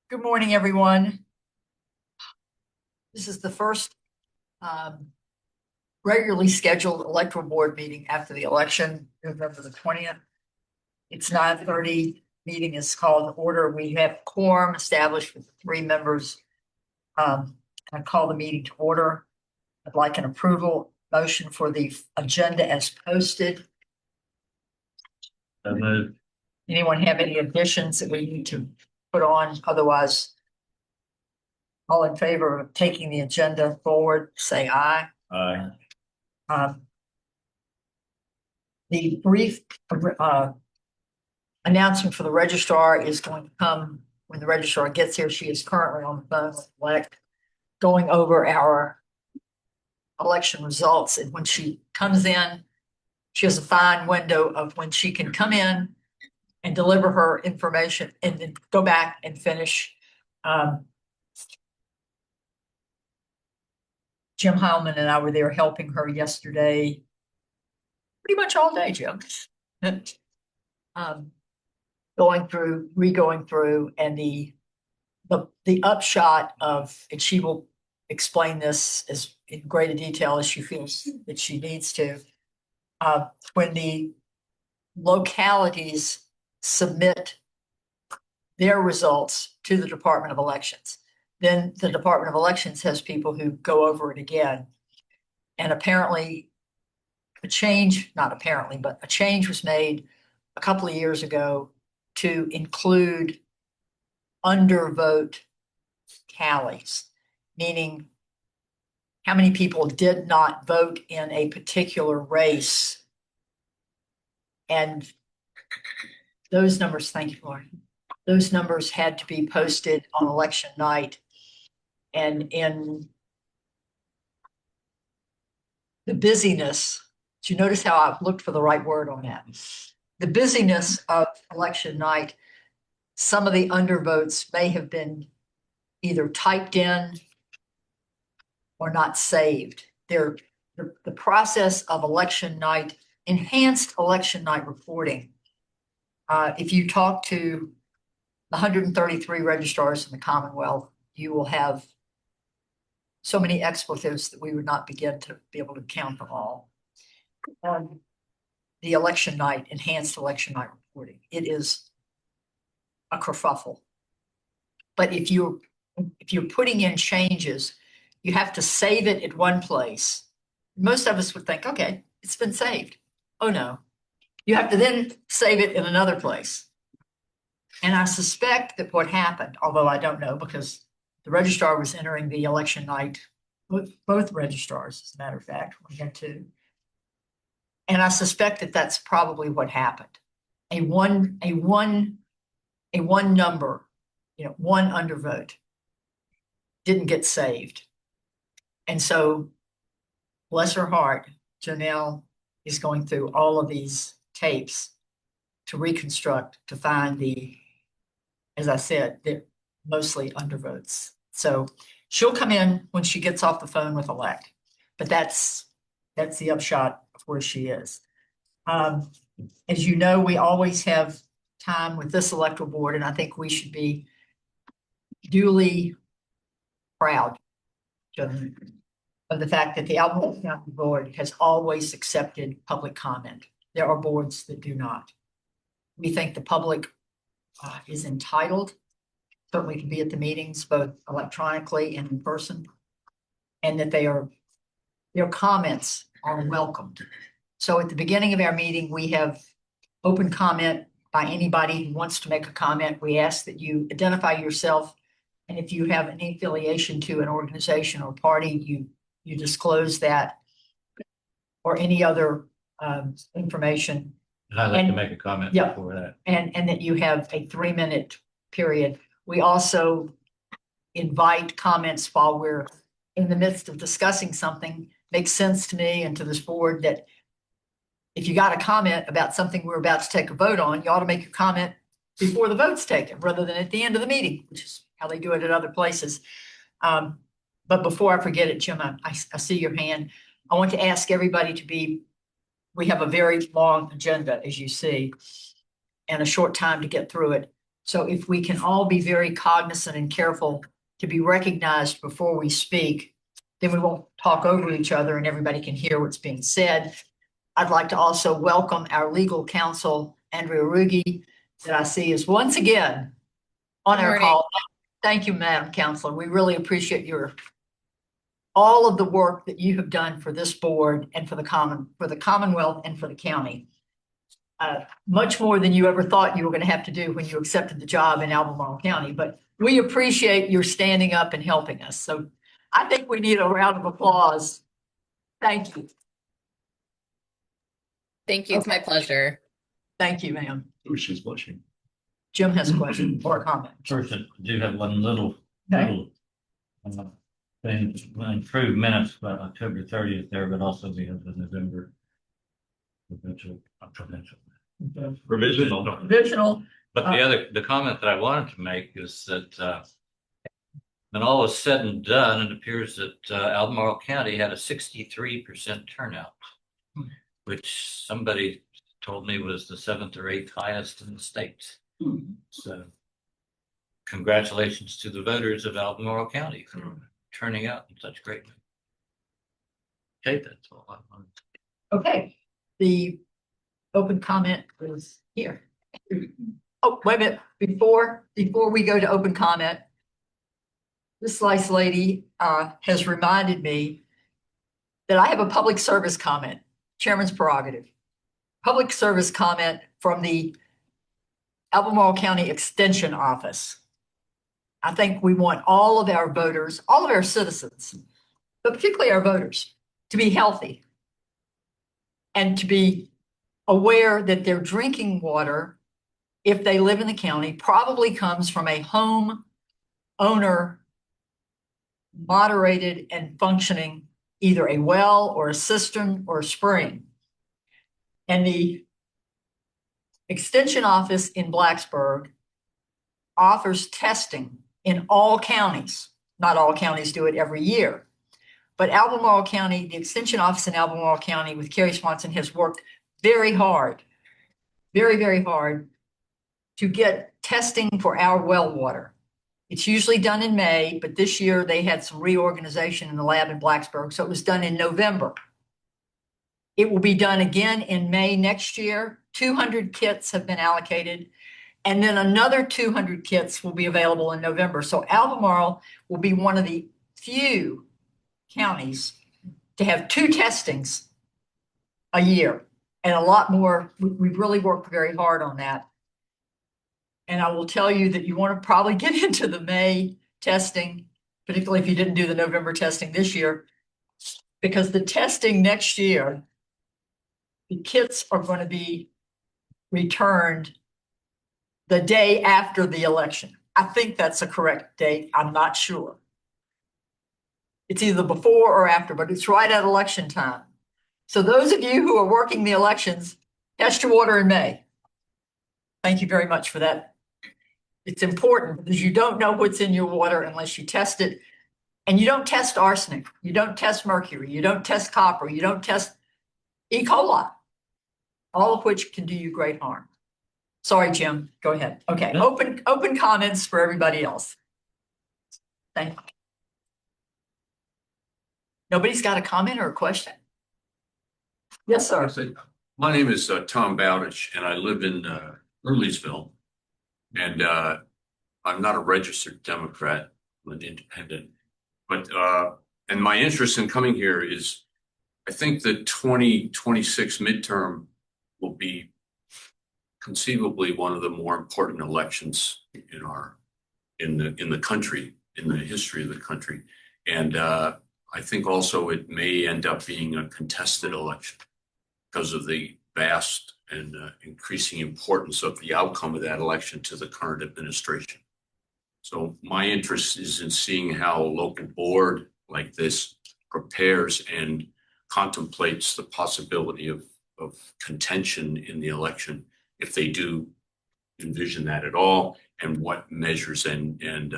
Good morning, everyone. This is the first regularly scheduled electoral board meeting after the election, November the 20th. It's 9:30. Meeting is called to order. We have quorum established with the three members. I call the meeting to order. I'd like an approval motion for the agenda as posted. So moved. Anyone have any additions that we need to put on? Otherwise, all in favor of taking the agenda forward, say aye. Aye. The brief announcement for the registrar is going to come when the registrar gets here. She is currently on the phone with elect, going over our election results. And when she comes in, she has a fine window of when she can come in and deliver her information and then go back and finish. Jim Heilman and I were there helping her yesterday, pretty much all day, Jim. Going through, re-going through, and the upshot of, and she will explain this as in greater detail as she feels that she needs to. When the localities submit their results to the Department of Elections, then the Department of Elections has people who go over it again. And apparently a change, not apparently, but a change was made a couple of years ago to include undervote tallies, meaning how many people did not vote in a particular race. And those numbers, thank you, Lauren, those numbers had to be posted on election night. And in the busyness, did you notice how I've looked for the right word on that? The busyness of election night, some of the undervotes may have been either typed in or not saved. The process of election night, enhanced election night reporting. If you talk to the 133 registrars in the Commonwealth, you will have so many expletives that we would not begin to be able to count them all. On the election night, enhanced election night reporting, it is a kerfuffle. But if you're putting in changes, you have to save it at one place. Most of us would think, okay, it's been saved. Oh no, you have to then save it in another place. And I suspect that what happened, although I don't know because the registrar was entering the election night, both registrars, as a matter of fact, we had two. And I suspect that that's probably what happened. A one number, one undervote didn't get saved. And so, bless her heart, Janelle is going through all of these tapes to reconstruct, to find as I said, they're mostly undervotes. So she'll come in when she gets off the phone with elect, but that's the upshot of where she is. As you know, we always have time with this electoral board, and I think we should be duly proud of the fact that the Albemarle County Board has always accepted public comment. There are boards that do not. We think the public is entitled, certainly to be at the meetings, both electronically and in person, and that their comments are welcomed. So at the beginning of our meeting, we have open comment by anybody who wants to make a comment. We ask that you identify yourself, and if you have any affiliation to an organization or party, you disclose that, or any other information. And I'd like to make a comment before that. And that you have a 3-minute period. We also invite comments while we're in the midst of discussing something. Makes sense to me and to this board that if you got a comment about something we're about to take a vote on, you ought to make your comment before the vote's taken rather than at the end of the meeting, which is how they do it at other places. But before I forget it, Jim, I see your hand. I want to ask everybody we have a very long agenda, as you see, and a short time to get through it. So if we can all be very cognizant and careful to be recognized before we speak, then we won't talk over each other and everybody can hear what's being said. I'd like to also welcome our legal counsel, Andrea Rugi, that I see is once again on our call. Thank you, Madam Counselor. We really appreciate all of the work that you have done for this board and for the Commonwealth and for the county. Much more than you ever thought you were going to have to do when you accepted the job in Albemarle County, but we appreciate your standing up and helping us. So I think we need a round of applause. Thank you. Thank you. It's my pleasure. Thank you, ma'am. Oh, she's blushing. Jim has a question or a comment. First, I do have one little Okay. thing, improved minutes by October 30th there, but also we have the November provisional. Provisional. But the comment that I wanted to make is that when all is said and done, it appears that Albemarle County had a 63% turnout, which somebody told me was the 7th or 8th highest in the state. So congratulations to the voters of Albemarle County for turning out in such great way. Okay, that's all I wanted. Okay, the open comment is here. Oh, wait a minute. Before we go to open comment, this nice lady has reminded me that I have a public service comment, Chairman's prerogative. Public service comment from the Albemarle County Extension Office. I think we want all of our voters, all of our citizens, but particularly our voters, to be healthy and to be aware that their drinking water, if they live in the county, probably comes from a home owner moderated and functioning either a well or a cistern or a spring. And the Extension Office in Blacksburg offers testing in all counties. Not all counties do it every year, but Albemarle County, the Extension Office in Albemarle County with Kerry Swanson has worked very hard, very, very hard to get testing for our well water. It's usually done in May, but this year they had some reorganization in the lab in Blacksburg, so it was done in November. It will be done again in May next year. 200 kits have been allocated, and then another 200 kits will be available in November. So Albemarle will be one of the few counties to have 2 testings a year and a lot more. We've really worked very hard on that. And I will tell you that you want to probably get into the May testing, particularly if you didn't do the November testing this year, because the testing next year, the kits are going to be returned the day after the election. I think that's a correct date. I'm not sure. It's either before or after, but it's right at election time. So those of you who are working the elections, test your water in May. Thank you very much for that. It's important because you don't know what's in your water unless you test it. And you don't test arsenic. You don't test mercury. You don't test copper. You don't test E. coli, all of which can do you great harm. Sorry, Jim. Go ahead. Okay. Open comments for everybody else. Thank you. Nobody's got a comment or a question? Yes, sir. My name is Tom Bowditch, and I live in Earlysville. And I'm not a registered Democrat, I'm an independent. But and my interest in coming here is, I think the 2026 midterm will be conceivably one of the more important elections in the country, in the history of the country. And I think also it may end up being a contested election because of the vast and increasing importance of the outcome of that election to the current administration. So my interest is in seeing how a local board like this prepares and contemplates the possibility of contention in the election, if they do envision that at all, and what measures and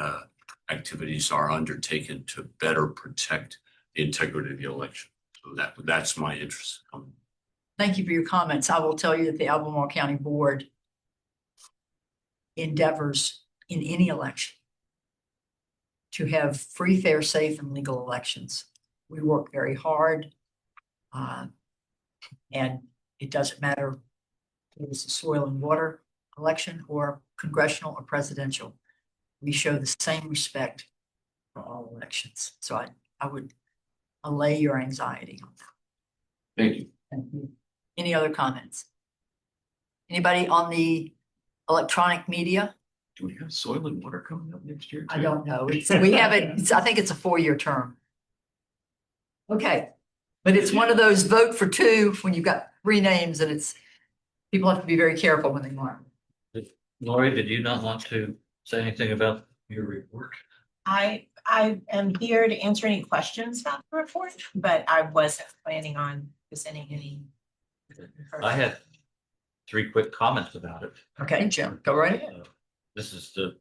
activities are undertaken to better protect the integrity of the election. So that's my interest. Thank you for your comments. I will tell you that the Albemarle County Board endeavors in any election to have free, fair, safe, and legal elections. We work very hard. And it doesn't matter if it's a soil and water election or congressional or presidential. We show the same respect for all elections. So I would allay your anxiety on that. Thank you. Thank you. Any other comments? Anybody on the electronic media? Do we have soil and water coming up next year? I don't know. We have it, I think it's a 4-year term. Okay, but it's one of those vote for two when you've got 3 names and people have to be very careful when they mark. Lori, did you not want to say anything about your report? I am here to answer any questions about the report, but I wasn't planning on presenting any. I had 3 quick comments about it. Okay, Jim, go right ahead. This is the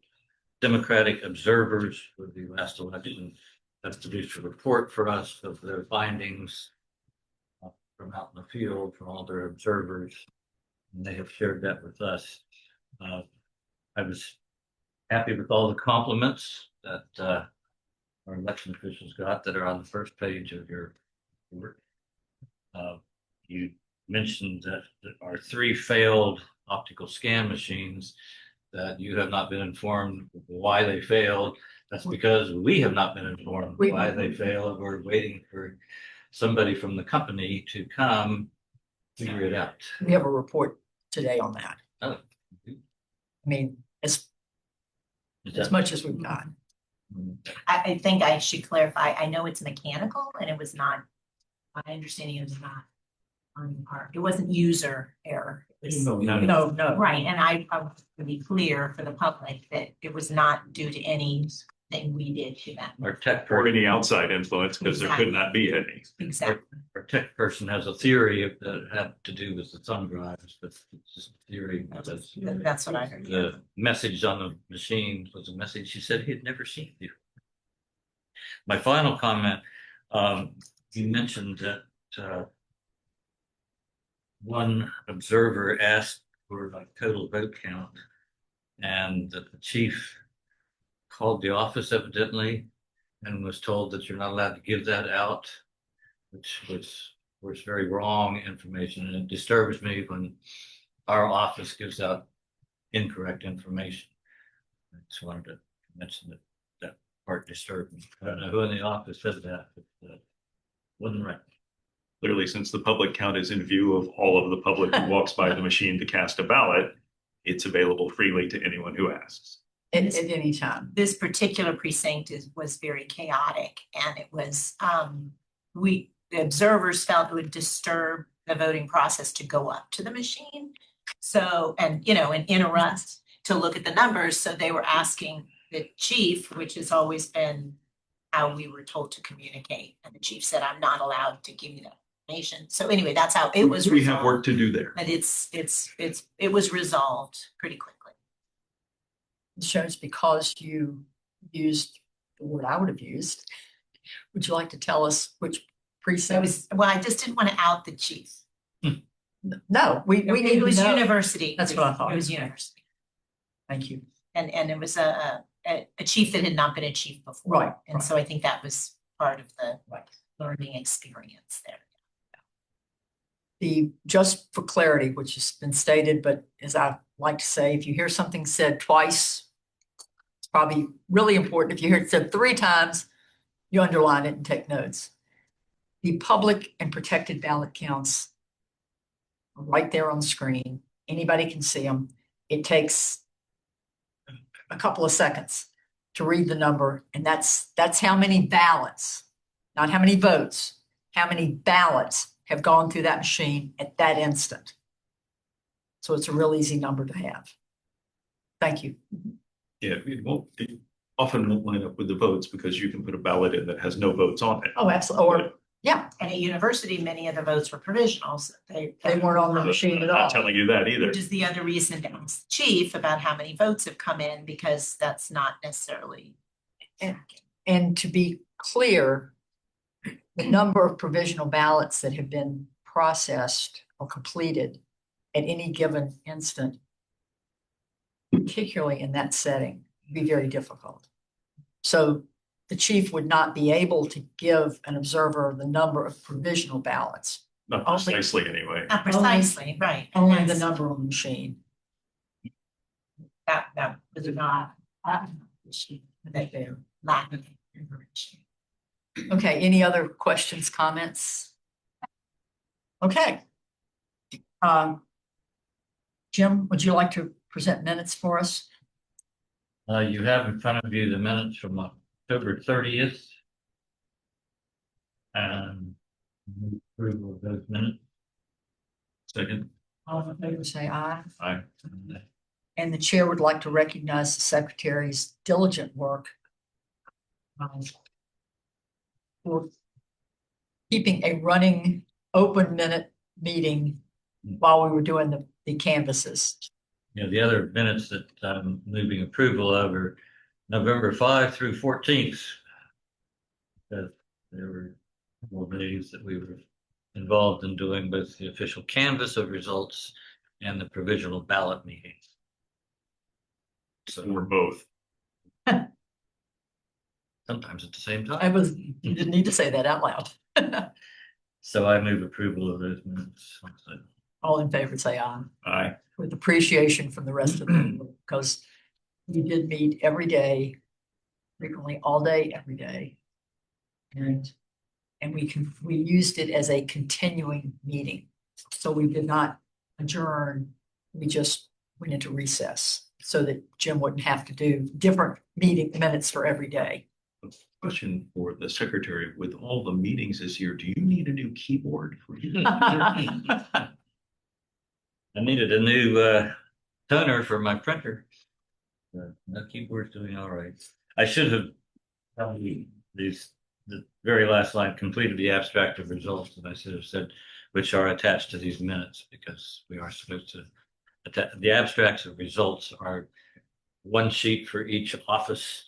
Democratic observers for the last election have produced a report for us of their findings from out in the field, from all their observers, and they have shared that with us. I was happy with all the compliments that our election officials got that are on the first page of your report. You mentioned that our 3 failed optical scan machines, that you have not been informed why they failed. That's because we have not been informed why they failed. We're waiting for somebody from the company to come figure it out. We have a report today on that. Oh, I mean, is as that- much as we've got. I think I should clarify, I know it's mechanical and it was not, my understanding is not on the part, it wasn't user error. It was- No. Right, and I want to be clear for the public that it was not due to anything we did to them. Our tech Or person, any outside influence, because there could not be any. Exactly. our tech person has a theory that it had to do with the thumb drives, but it's just a theory. Because That's what I heard. the message on the machine was a message she said he had never seen before. My final comment, you mentioned that one observer asked for like total vote count, and that the chief called the office evidently and was told that you're not allowed to give that out, which was very wrong information, and it disturbs me when our office gives out incorrect information. I just wanted to mention that part disturbed me. I don't know who in the office said that, but wasn't right. Clearly, since the public count is in view of all of the public who walks by the machine to cast a ballot, it's available freely to anyone who asks. At any time. This particular precinct was very chaotic, and it was, the observers felt it would disturb the voting process to go up to the machine. So, and interrupt to look at the numbers. So they were asking the chief, which has always been how we were told to communicate. And the chief said, I'm not allowed to give you that information. So anyway, that's how it was We have work resolved. to do there. But it was resolved pretty quickly. It shows because you used the word I would have used. Would you like to tell us which So it precinct? was, well, I just didn't want to out the chief. No, we need It to was know. university. That's what I thought. It was university. Thank you. And it was a chief that had not been a chief before. Right, And right. so I think that was part of the Right. learning experience there. Just for clarity, which has been stated, but as I like to say, if you hear something said twice, it's probably really important. If you hear it said 3 times, you underline it and take notes. The public and protected ballot counts are right there on the screen. Anybody can see them. It takes a couple of seconds to read the number, and that's how many ballots, not how many votes, how many ballots have gone through that machine at that instant. So it's a real easy number to have. Thank you. Yeah, it often won't line up with the votes because you can put a ballot in that has no votes on it. Oh, absolutely. Or, yeah, And at university, many of the votes were provisionals. they weren't on the machine at I'm all. not telling you that either. Which is the other reason to ask the chief about how many votes have come in, because that's not necessarily. And to be clear, the number of provisional ballots that have been processed or completed at any given instant particularly in that setting, be very difficult. So the chief would not be able to give an observer the number of provisional ballots, Not Only- precisely anyway. Not precisely, right. only the That's- number on the machine. That was not, that they're lacking information. Okay, any other questions, comments? Okay. Jim, would you like to present minutes for us? You have in front of you the minutes from October 30th. And approval of those minutes. Second, All in favor, say aye. I, And the chair would like to recognize the secretary's diligent work for keeping a running open minute meeting while we were doing the canvases. The other minutes that I'm moving approval of are November 5 through 14th. There were a couple of days that we were involved in doing both the official canvass of results and the provisional ballot meetings. so we're both. Sometimes at the same I time. you didn't need to say that out loud. So I move approval of those minutes. All in favor, say aye. Aye. With appreciation from the rest of them, because we did meet every day, frequently all day, every day. And we used it as a continuing meeting. So we did not adjourn, we just went into recess so that Jim wouldn't have to do different meeting minutes for every day. Question for the secretary, with all the meetings this year, do you need a new keyboard for you? I needed a new toner for my printer. The keyboard's doing all right. I should have told you the very last line, completed the abstract of results, and I should have said, which are attached to these minutes, because we are supposed to attach. The abstracts of results are one sheet for each office,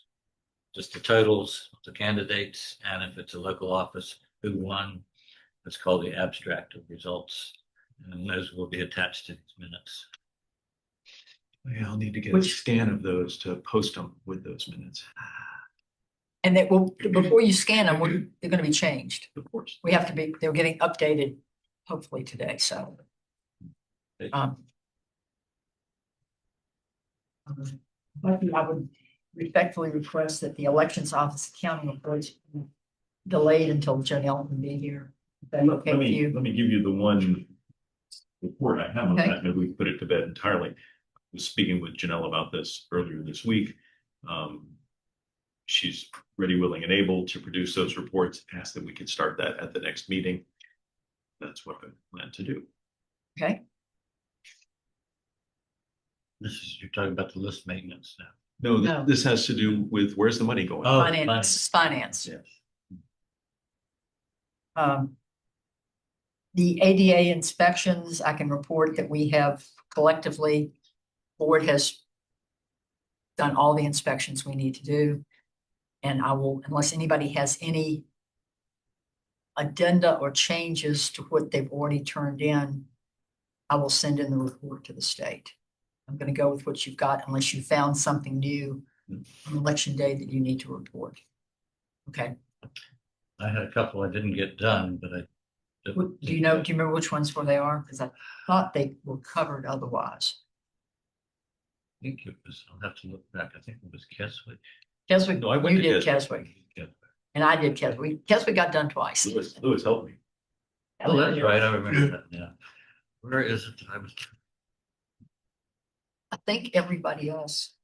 just the totals of the candidates, and if it's a local office, who won. It's called the abstract of results, and those will be attached to these minutes. Yeah, I'll need to get a Which- scan of those to post them with those minutes. And they will, before you scan them, they're gonna be changed. Of course. They're getting updated hopefully today, so. But I would respectfully request that the elections office accounting reports be delayed until Janelle can be here. Is that okay with you? Let me give you the one report I have on Okay. that. Maybe we can put it to bed entirely. I was speaking with Janelle about this earlier this week. She's ready, willing, and able to produce those reports. Asked that we could start that at the next meeting. That's what I plan to do. Okay, You're talking about the list maintenance now. No, No. this has to do with where's the money going? Oh, finance, finance. Yes. The ADA inspections, I can report that we have collectively, board has done all the inspections we need to do. And I will, unless anybody has any addenda or changes to what they've already turned in, I will send in the report to the state. I'm gonna go with what you've got unless you found something new on election day that you need to report. Okay, I had a couple I didn't get done, but I. do you remember which ones where they are? Because I thought they were covered otherwise. I think it was, I'll have to look back. I think it was Keswick. Keswick, No, I went you to did Keswick. Keswick, and I did Keswick. Keswick got done twice. Lewis helped me. Oh, that's right. I remember that now. Where is it? I think everybody else.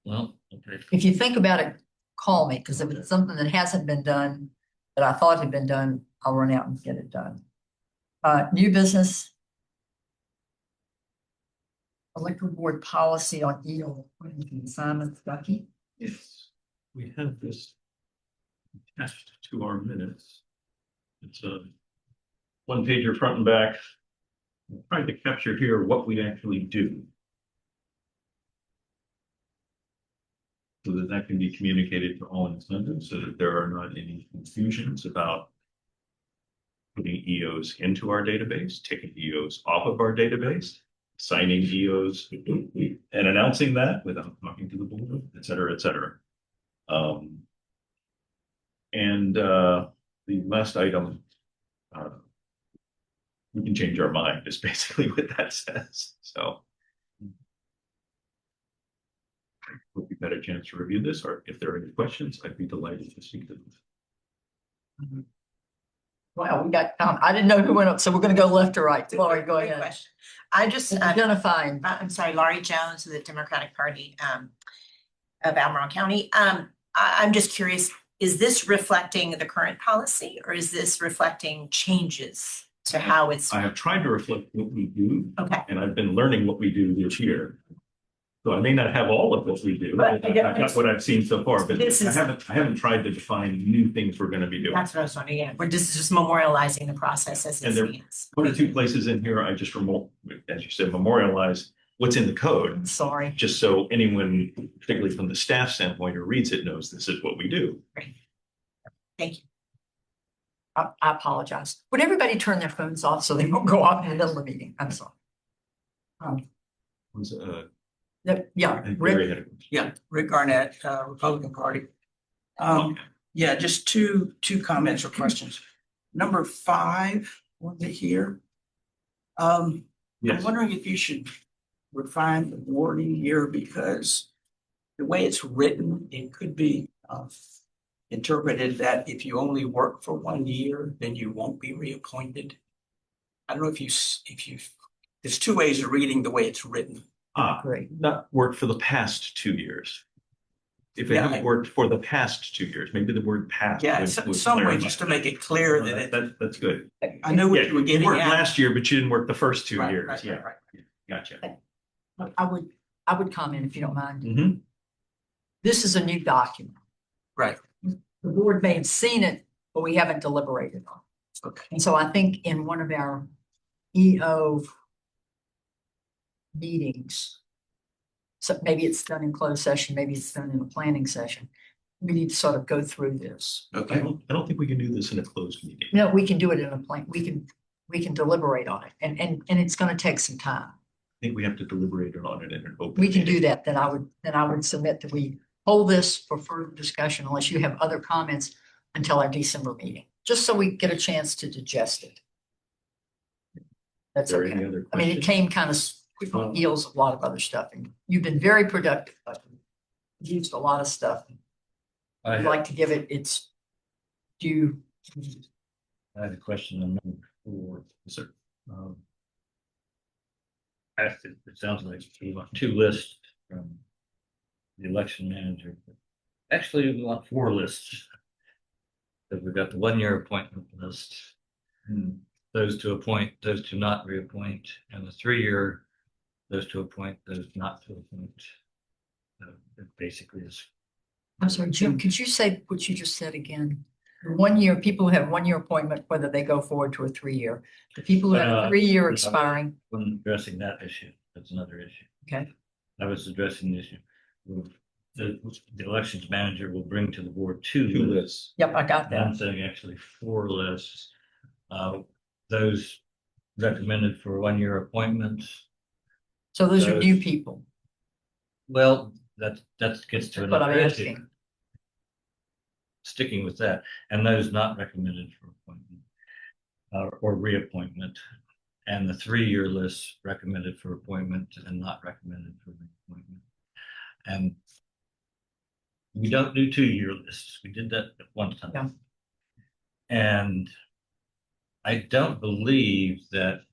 Well, okay. If you think about it, call me, because if it's something that hasn't been done, that I thought had been done, I'll run out and get it done. New business. Electoral board policy on EO assignments, Ducky. Yes, we have this attached to our minutes. It's a one pager front and back. I'm trying to capture here what we actually do. So that that can be communicated to all intended, so that there are not any confusions about putting EOs into our database, taking EOs off of our database. signing EOs and announcing that without talking to the board, et cetera, et cetera. And the last item, we can change our mind, is basically what that says. So hope you've had a chance to review this, or if there are any questions, I'd be delighted to speak to them. Well, we got, I didn't know who went up, so we're gonna go left or right. Lori, go Great ahead. question. I just, Identifying. I'm sorry, Laurie Jones of the Democratic Party of Albemarle County. I'm just curious, is this reflecting the current policy or is this reflecting changes to how it's? I have tried to reflect what we do, Okay. and I've been learning what we do this year. So I may not have all of what we do, But but I've got what I've seen so far, but This is- I haven't tried to define new things we're gonna be doing. That's what I was wondering. Yeah, we're just memorializing the process as it And there- stands. One or two places in here, I just as you said, memorialize what's in the code, I'm sorry. just so anyone, particularly from the staff standpoint, who reads it knows this is what we do. Thank you. I apologize. Would everybody turn their phones off so they won't go off in the middle of the meeting? I'm sorry. Was, Yeah, I think Rick, Barry had a question. Yeah, Rick Garnett, Republican Party. Yeah, just two comments or questions. Number 5, was it here? I'm Yes. wondering if you should refine the wording here because the way it's written, it could be interpreted that if you only work for 1 year, then you won't be reappointed. I don't know if there's 2 ways of reading the way it's written. great. Not worked for the past 2 years. If they Yeah, haven't worked for the past 2 years, maybe the word past. Yeah, would some way clarify. just to make it clear that That's good. I knew what Yeah, you were you getting worked at. last year, but you didn't work the first 2 Right, years. right, Yeah, right. gotcha. I would comment if you don't mind. Mhm. This is a new document. Right. The board may have seen it, but we haven't deliberated on it. Okay. And so I think in one of our EO meetings, so maybe it's done in closed session, maybe it's done in a planning session. We need to sort of go through this. I Okay. don't think we can do this in a closed meeting. No, we can do it in a plan. We can deliberate on it and it's gonna take some time. I think we have to deliberate on it in an open. We can do meeting. that. Then I would submit that we hold this for further discussion unless you have other comments until our December meeting, just so we get a chance to digest it. That's Is there any okay. other I mean, it questions? came kind of quick on the heels of a lot of other stuff and you've been very productive. Used a lot of stuff. I I'd had like to give it its due. I had a question on number 4. Yes, sir. Actually, it sounds like we want 2 lists from the election manager. Actually, we want 4 lists. Because we've got the 1-year appointment list. Those to appoint, those to not reappoint, and the 3-year, those to appoint, those not to appoint. It basically is. I'm sorry, Jim, could you say what you just said again? 1 year, people who have 1-year appointment, whether they go forward to a 3-year. The people who have a 3-year expiring, When addressing that issue, that's another issue. okay? I was addressing the issue. The elections manager will bring to the board 2 2 lists. lists. Yep, I got And I'm that. saying actually 4 lists. Those recommended for 1-year appointments. So those are those- new people, Well, that gets to that's what I'm another issue. asking. Sticking with that, and those not recommended for appointment or reappointment. And the 3-year list recommended for appointment and not recommended for reappointment. And we don't do 2-year lists. We did that at one time. Yeah. And I don't believe that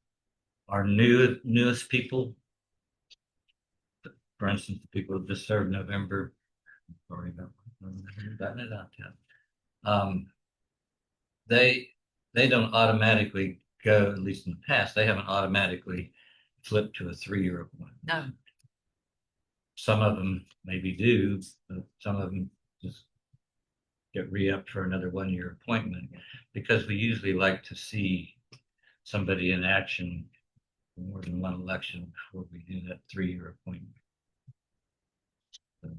our newest people, for instance, the people who just served November, already gotten it out yet. They don't automatically go, at least in the past, they haven't automatically flipped to a 3-year appointment. No, Some of them maybe do, but some of them just get re-upped for another 1-year appointment because we usually like to see somebody in action for more than one election before we do that 3-year appointment. So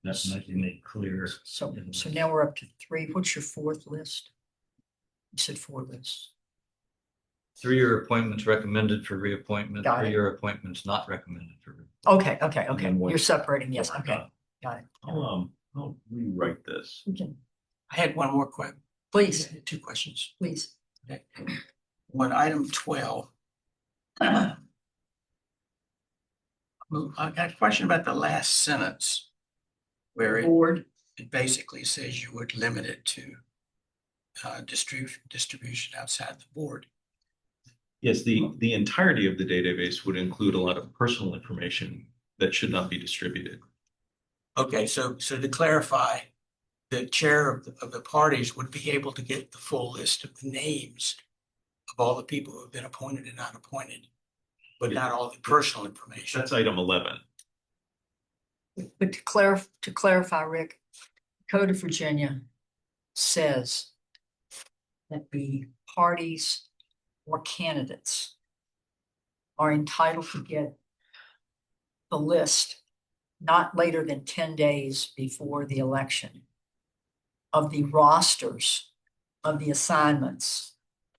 that might be made clear. so now we're up to 3. What's your 4th list? You said 4 lists. 3-year appointments recommended for reappointment, Got it. 3-year appointments not recommended for. Okay, okay, And okay. then what- You're separating, yes, what, okay, got it. I'll rewrite this. We can- I had one more question. Please, Two questions. please. On item 12. I got a question about the last sentence. Where Board, it basically says you would limit it to distribution outside the board. Yes, the entirety of the database would include a lot of personal information that should not be distributed. Okay, so to clarify, the chair of the parties would be able to get the full list of the names of all the people who have been appointed and not appointed, but not all the personal information. That's item 11. but to clarify, Rick, Code of Virginia says that the parties or candidates are entitled to get the list not later than 10 days before the election of the rosters of the assignments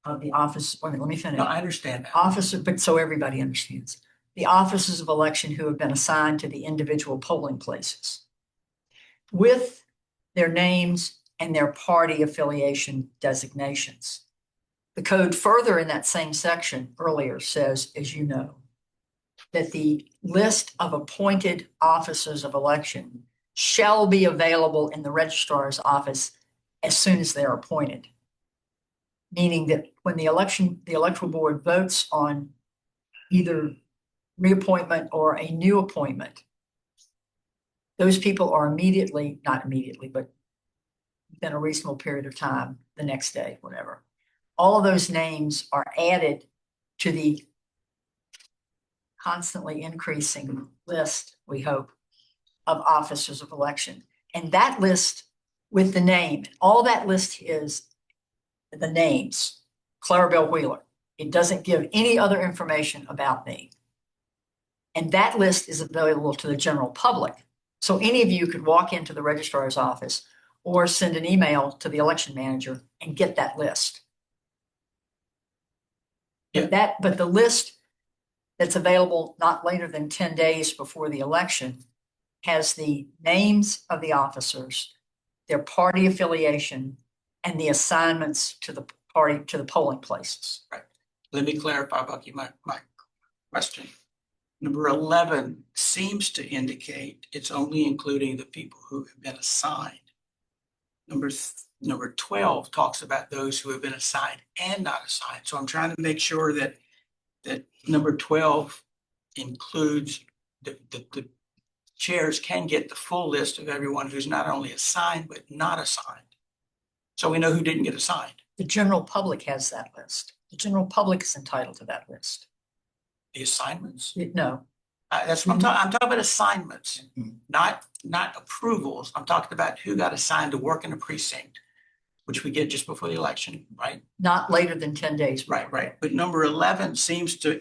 of the office. Wait a minute, let me finish. No, I understand that. Officer, but so everybody understands, the officers of election who have been assigned to the individual polling places with their names and their party affiliation designations. The code further in that same section earlier says, as you know, that the list of appointed officers of election shall be available in the registrar's office as soon as they're appointed. Meaning that when the electoral board votes on either reappointment or a new appointment, those people are not immediately, but within a reasonable period of time, the next day, whatever. All of those names are added to the constantly increasing list, we hope, of officers of election. And that list with the name, all that list is the names, Clarabelle Wheeler. It doesn't give any other information about me. And that list is available to the general public. So any of you could walk into the registrar's office or send an email to the election manager and get that list. But the list that's available not later than 10 days before the election has the names of the officers, their party affiliation, and the assignments to the party, to the polling places. Right. Let me clarify, Bucky, my question. Number 11 seems to indicate it's only including the people who have been assigned. Number 12 talks about those who have been assigned and not assigned. So I'm trying to make sure that number 12 includes the chairs can get the full list of everyone who's not only assigned, but not assigned. So we know who didn't get assigned. The general public has that list. The general public is entitled to that list. The assignments. No, That's what I'm talking. I'm talking about assignments, not approvals. I'm talking about who got assigned to work in a precinct, which we get just before the election, right? not later than 10 days. Right. But number 11 seems to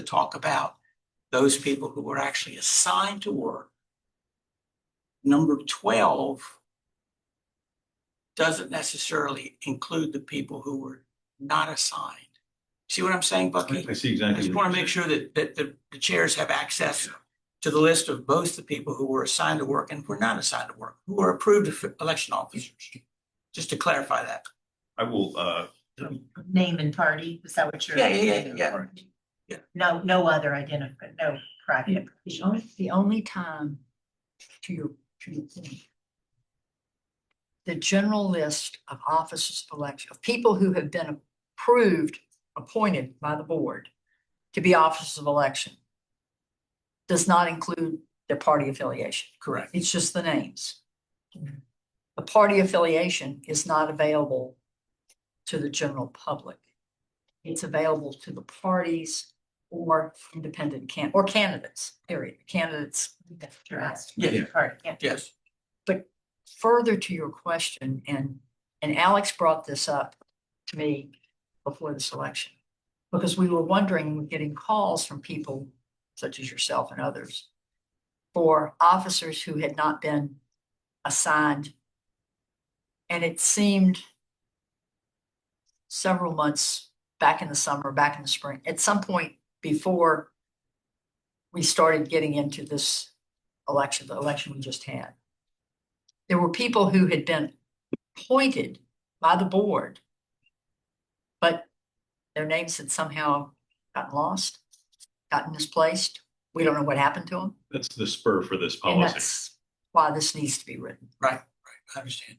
talk about those people who were actually assigned to work. Number 12 doesn't necessarily include the people who were not assigned. See what I'm saying, Bucky? I see I exactly. just want to make sure that the chairs have access to the list of both the people who were assigned to work and were not assigned to work, who were approved election officers. Just to clarify that. I will, Name and party, is that what you're? Yeah. No other identifier, no private. The only time, to your point, the general list of officers of election, of people who have been approved, appointed by the board to be officers of election, does not include their party affiliation. Correct. It's just the names. The party affiliation is not available to the general public. It's available to the parties or independent candidates, period. Candidates. Yeah. Part, yeah. Yes. But further to your question, and Alex brought this up to me before this election, because we were wondering, we're getting calls from people such as yourself and others for officers who had not been assigned. And it seemed several months back in the summer, back in the spring, at some point before we started getting into this election, the election we just had. There were people who had been appointed by the board, but their names had somehow gotten lost, gotten misplaced. We don't know what happened to them. That's the spur for this And policy. that's why this needs to be written. Right, I understand.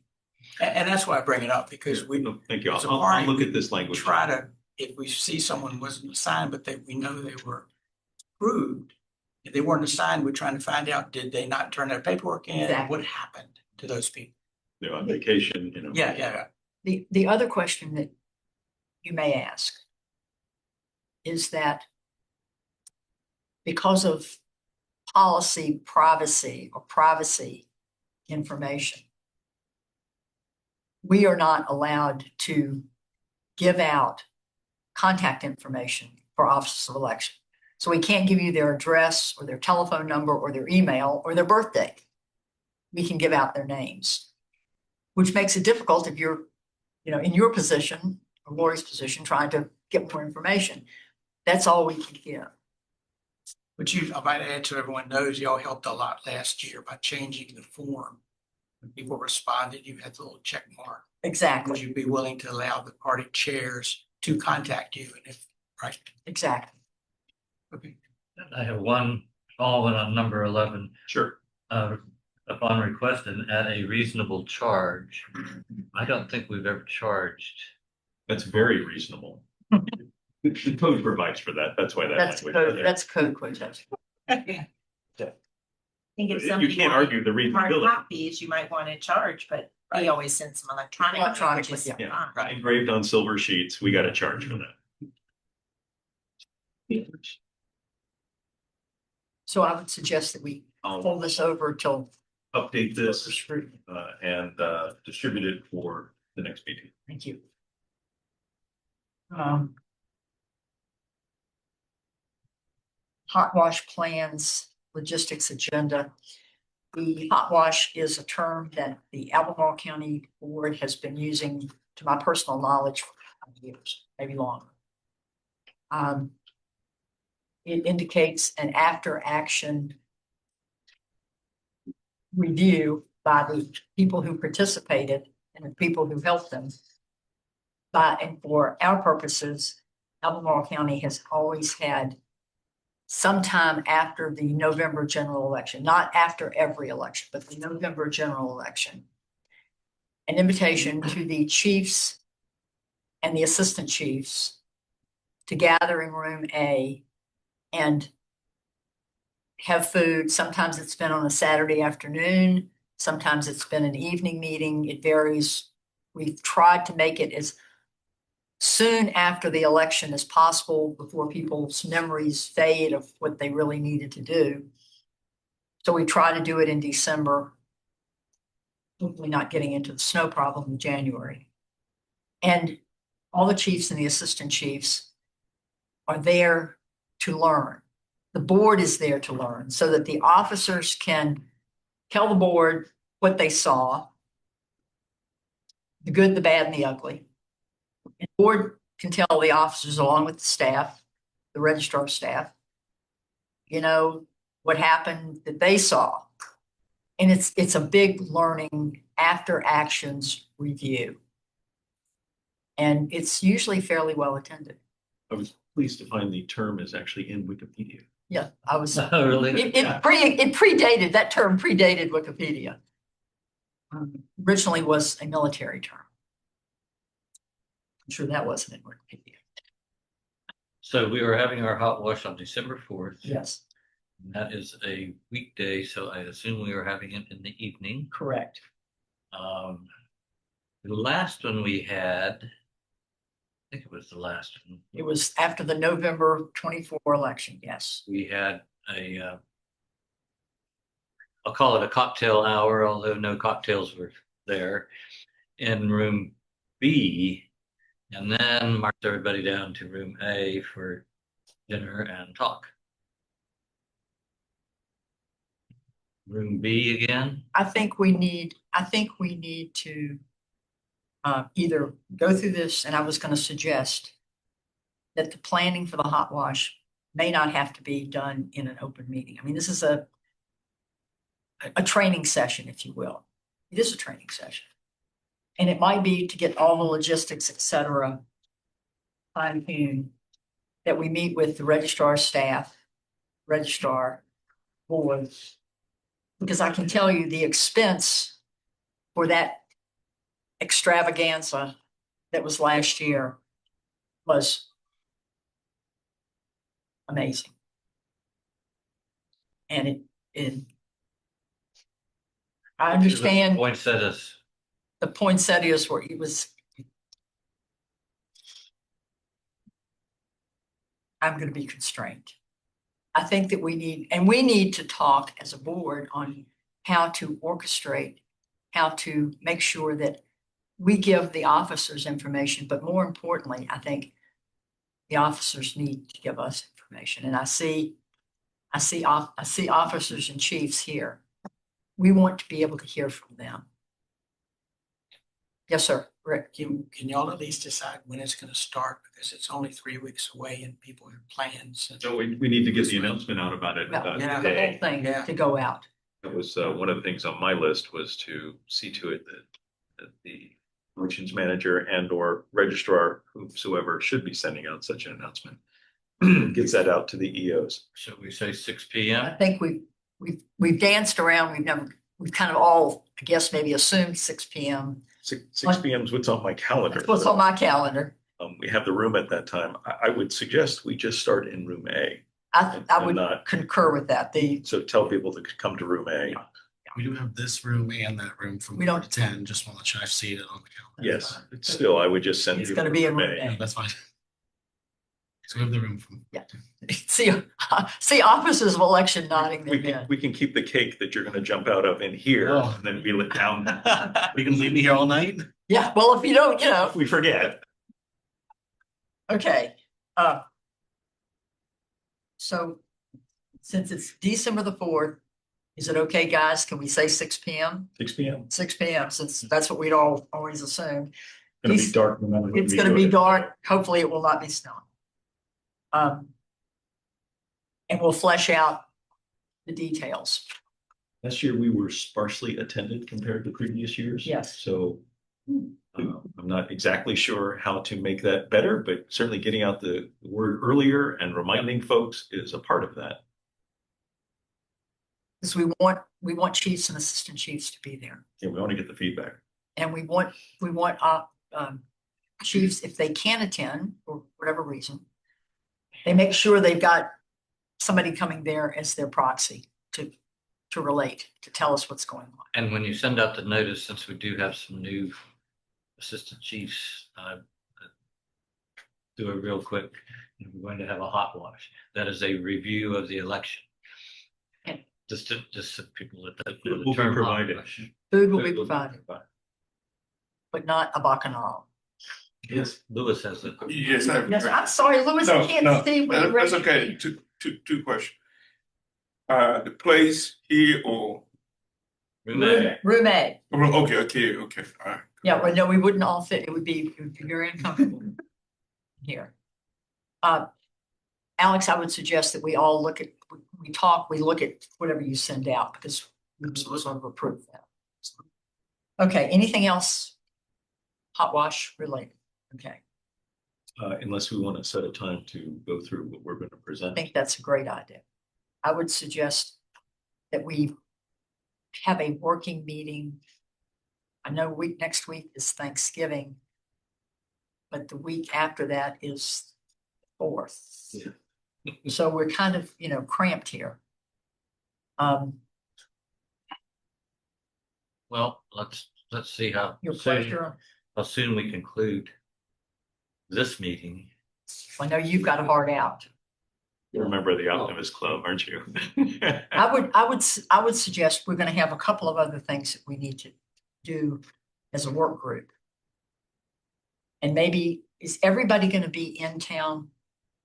And that's why I bring it up, because we No, thank you. as a I'll party, look we at this language. try to, if we see someone wasn't assigned, but we know they were approved. If they weren't assigned, we're trying to find out, did they not turn their paperwork in? Exactly. What happened to those people? They're on vacation, you know. Yeah. The other question that you may ask is that because of policy privacy or privacy information, we are not allowed to give out contact information for officers of election. So we can't give you their address or their telephone number or their email or their birthday. We can give out their names, which makes it difficult if you're, in your position or Lori's position, trying to get more information. That's all we can give. But I might add, so everyone knows, y'all helped a lot last year by changing the form. When people responded, you had the little check mark. Would Exactly, you be willing to allow the party chairs to contact you? And if, right, exactly. okay. I have one following on number 11. Sure. Upon request and at a reasonable charge. I don't think we've ever charged. That's very reasonable. The code provides for that. That's why that That's language. code, is there. that's code quotation. I think if You somebody can't wanted argue the hard reasonability. copies, you might want to charge, but Right. we always send some electronic. Electronically, which is yeah. Yeah. fine. Engraved on silver sheets, we got to charge for that. So I would suggest that we I'll hold this over till update further this scrutiny. and distribute it for the next meeting. Thank you. Hot wash plans, logistics agenda. The hot wash is a term that the Albemarle County Board has been using, to my personal knowledge, for 5 years, maybe longer. It indicates an after-action review by the people who participated and the people who helped them. And for our purposes, Albemarle County has always had sometime after the November general election, not after every election, but the November general election, an invitation to the chiefs and the assistant chiefs to gather in room A and have food. Sometimes it's been on a Saturday afternoon. Sometimes it's been an evening meeting. It varies. We've tried to make it as soon after the election as possible before people's memories fade of what they really needed to do. So we try to do it in December, hopefully not getting into the snow problem in January. And all the chiefs and the assistant chiefs are there to learn. The board is there to learn so that the officers can tell the board what they saw, the good, the bad, and the ugly. And the board can tell the officers along with the staff, the registrar staff, what happened that they saw. And it's a big learning after actions review. And it's usually fairly well attended. I was pleased to find the term is actually in Wikipedia. Yeah, I was. Oh, really? It predated, that term predated Wikipedia. Originally was a military term. I'm sure that wasn't in Wikipedia. So we were having our hot wash on December 4th. Yes, That is a weekday, so I assume we were having it in the evening. correct. The last one we had, I think it was the last one. It was after the November 24 election, yes. We had I'll call it a cocktail hour, although no cocktails were there, in room B. And then marched everybody down to room A for dinner and talk. Room B again. I think we need to either go through this, and I was going to suggest that the planning for the hot wash may not have to be done in an open meeting. I mean, this is a training session, if you will. It is a training session. And it might be to get all the logistics, et cetera, fine-tuned, that we meet with the registrar staff, registrar, board. Because I can tell you the expense for that extravaganza that was last year was amazing. And I understand Poinsettias. the poinsettias where it was. I'm going to be constrained. I think that we need to talk as a board on how to orchestrate, how to make sure that we give the officers information, but more importantly, I think the officers need to give us information. And I see officers and chiefs here. We want to be able to hear from them. Yes, sir. Rick. Can y'all at least decide when it's gonna start? Because it's only 3 weeks away and people have plans. And- So we need to get the announcement out about it Well, yeah. the today. whole thing Yeah. to go out. That was one of the things on my list was to see to it that the elections manager and or registrar, whosoever should be sending out such an announcement, gets that out to the EOs. Should we say 6 I p.m.? think we've danced around. We've kind of all, I guess, maybe assumed 6 p.m. 6 p.m. is what's on my calendar. That's what's on my calendar. We have the room at that time. I would suggest we just start in room A. I And would not- concur with that. So tell people to come to room A. We do have this room and that room from We 4 don't- to 10. Just want to check. I've seen it on the calendar. Yes, but still, I would just send It's you. gonna be in room Yeah, A. that's fine. So we have the room from. See officers of election nodding their head. We can keep the cake that you're gonna jump out of in here Oh. and then wheel it down. Are you gonna leave me here all night? Yeah, well, if you don't, If we forget. okay. So since it's December the 4th, is it okay, guys? Can we say 6 p.m.? 6 p.m. 6 p.m. since that's what we'd all always assumed. Gonna be dark no matter what It's we gonna do. be dark. Hopefully it will not be snowing. And we'll flesh out the details. Last year, we were sparsely attended compared to previous years. Yes. So I'm not exactly sure how to make that better, but certainly getting out the word earlier and reminding folks is a part of that. Because we want chiefs and assistant chiefs to be there. Yeah, we want to get the feedback. And we want chiefs, if they can attend for whatever reason, they make sure they've got somebody coming there as their proxy to relate, to tell us what's going on. And when you send out the notice, since we do have some new assistant chiefs, do it real quick. We're going to have a hot wash. That is a review of the election. Okay. Just so people that It the will be term hot provided. wash. Food will be provided, but not a bacchanal. Yes, Lewis has it. Yes, Yes, I'm sorry, Louis, I can't see. what That's you're okay. raising. Two questions. The place here or, Room A. Room A. okay, all right. Yeah, well, no, we wouldn't all fit. It would be very uncomfortable here. Alex, I would suggest that we all look at, we look at whatever you send out because we sort of approve that. Okay, anything else? Hot wash related? Okay, Unless we want to set a time to go through what we're going to I present. think that's a great idea. I would suggest that we have a working meeting. I know next week is Thanksgiving, but the week after that is 4th. Yeah. So we're kind of, cramped here. Well, let's see how Your soon, pleasure. how soon we conclude this meeting. I know you've got a heart out. You're a member of the Optimist Club, aren't you? I would suggest we're going to have a couple of other things that we need to do as a work group. And maybe, is everybody going to be in town?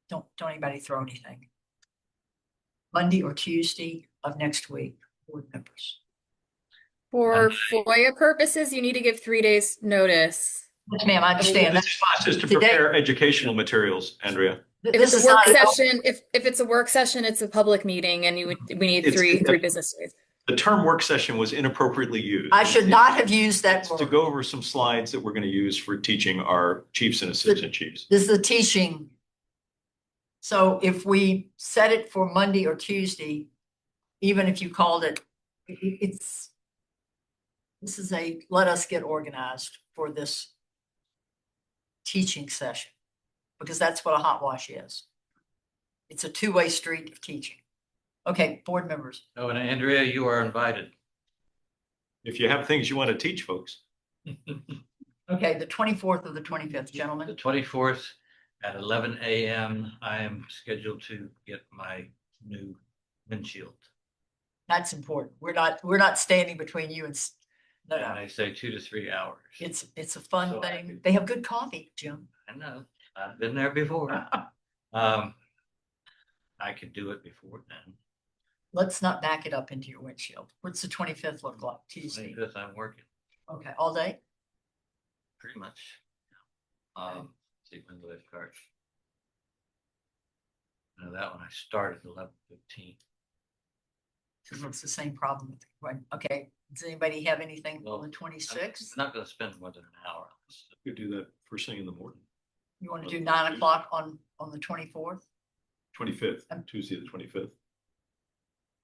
Don't anybody throw anything. Monday or Tuesday of next week, board members. For FOIA purposes, you need to give 3 days notice. Yes, ma'am, I understand. This is to Today- prepare educational materials, Andrea. If This it's is a work not, session, if it's a work session, it's a public meeting and we need It's- three business days. The term work session was inappropriately used. I should not have used that It's to word. go over some slides that we're going to use for teaching our chiefs and assistant chiefs. This is a teaching. So if we set it for Monday or Tuesday, even if you called it, this is let us get organized for this teaching session, because that's what a hot wash is. It's a two-way street of teaching. Okay, board members. Oh, and Andrea, you are invited. If you have things you want to teach folks. Okay, the 24th or the 25th, The gentlemen. 24th at 11 a.m. I am scheduled to get my new windshield. That's important. We're not standing between you and, no, And no. they say 2 to 3 hours. It's a fun So thing. They have good coffee, Jim. I know, I've been there before. I could do it before then. Let's not back it up into your windshield. What's the 25th look like? Tuesday. 25th, I'm working Okay, all day? pretty much. See when do I start? No, that one I started at 11:15. Because it's the same problem. Okay, does anybody have anything on Well, the 26th? I'm not gonna spend more than an hour on this. You do that first thing in the morning, You want to do 9 o'clock on the 24th? 25th, Tuesday, the 25th.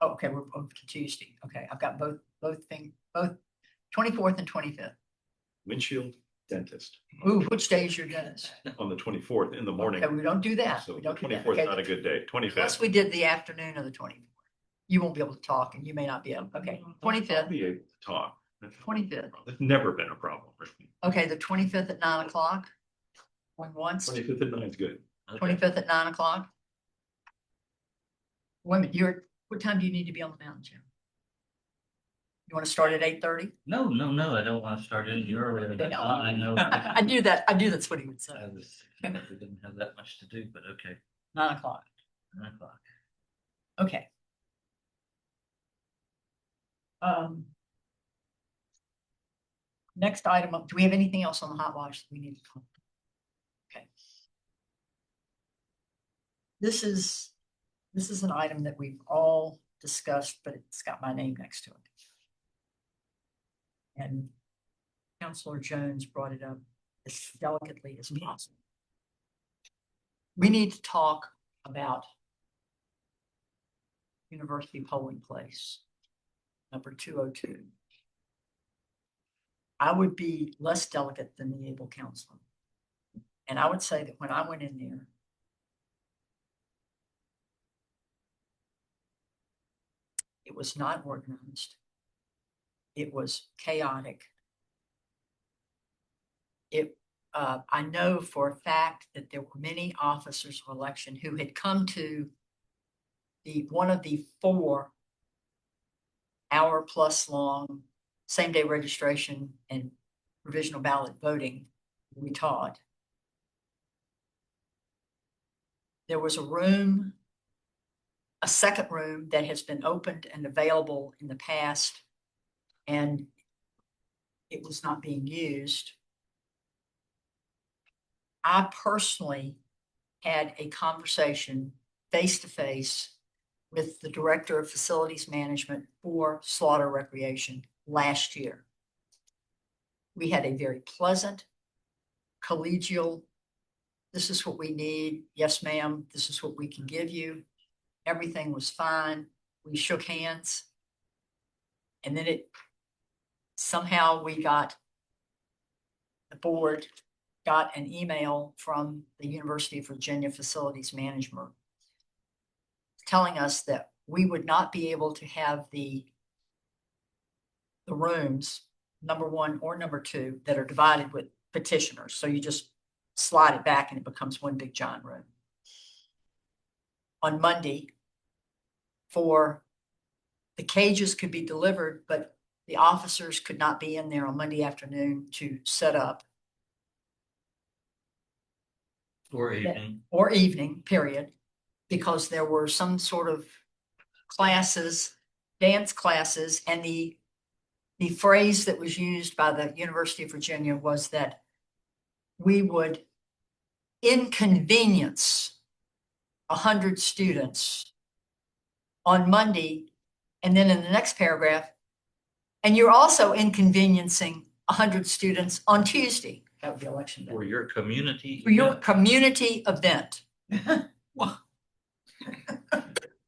Oh, okay, we're both to Tuesday. Okay, I've got both 24th and 25th. Windshield dentist Ooh, which day is your dentist? on the 24th in the morning. Okay, we don't do that. So We the don't do that. 24th, Okay, not a good day. unless 25th. we did the afternoon of the 24th. You won't be able to talk and you may not be able, okay, I'll 25th, be able to talk. 25th. It's never been a problem. Okay, the 25th at 9 o'clock. Going once, 25th at 9 is good. Okay. 25th at 9 o'clock. Wait a minute, what time do you need to be on the mountain, Jim? You want to start at 8:30? No, I don't want to start any earlier. than that. I know. I knew that's what he would say. I didn't have that much to do, but okay, 9 o'clock. 9 o'clock. Okay. Next item up, do we have anything else on the hot wash that we need to talk? Okay. This is an item that we've all discussed, but it's got my name next to it. And Councilor Jones brought it up as delicately as possible. We need to talk about University Polling Place, number 202. I would be less delicate than the able counselor. And I would say that when I went in there, it was not organized. It was chaotic. I know for a fact that there were many officers of election who had come to one of the 4-hour-plus long same-day registration and provisional ballot voting we taught. There was a second room that has been opened and available in the past, and it was not being used. I personally had a conversation face-to-face with the Director of Facilities Management for Slaughter Recreation last year. We had a very pleasant, collegial, this is what we need. Yes, ma'am, this is what we can give you. Everything was fine. We shook hands. And then somehow the board got an email from the University of Virginia Facilities Management telling us that we would not be able to have the rooms, number 1 or number 2, that are divided with petitioners. So you just slide it back and it becomes one big giant room. On Monday, the cages could be delivered, but the officers could not be in there on Monday afternoon to set up. Or evening. Or evening, period, because there were some sort of classes, dance classes, and the phrase that was used by the University of Virginia was that we would inconvenience 100 students on Monday, and then in the next paragraph, and you're also inconveniencing 100 students on Tuesday. That would be election day. For your community. For your event. community event.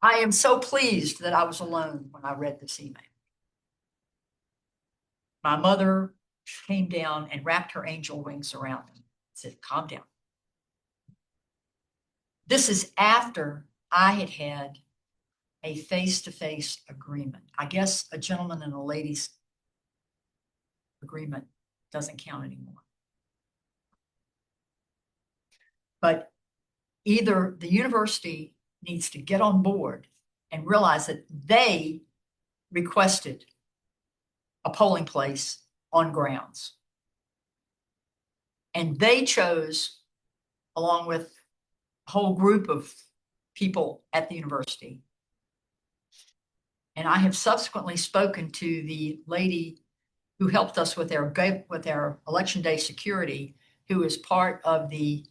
I am so pleased that I was alone when I read this email. My mother came down and wrapped her angel wings around me. Said, calm down. This is after I had had a face-to-face agreement. I guess a gentleman and a lady's agreement doesn't count anymore. But either the university needs to get on board and realize that they requested a polling place on grounds. And they chose, along with a whole group of people at the university. And I have subsequently spoken to the lady who helped us with our election day security, who is part of the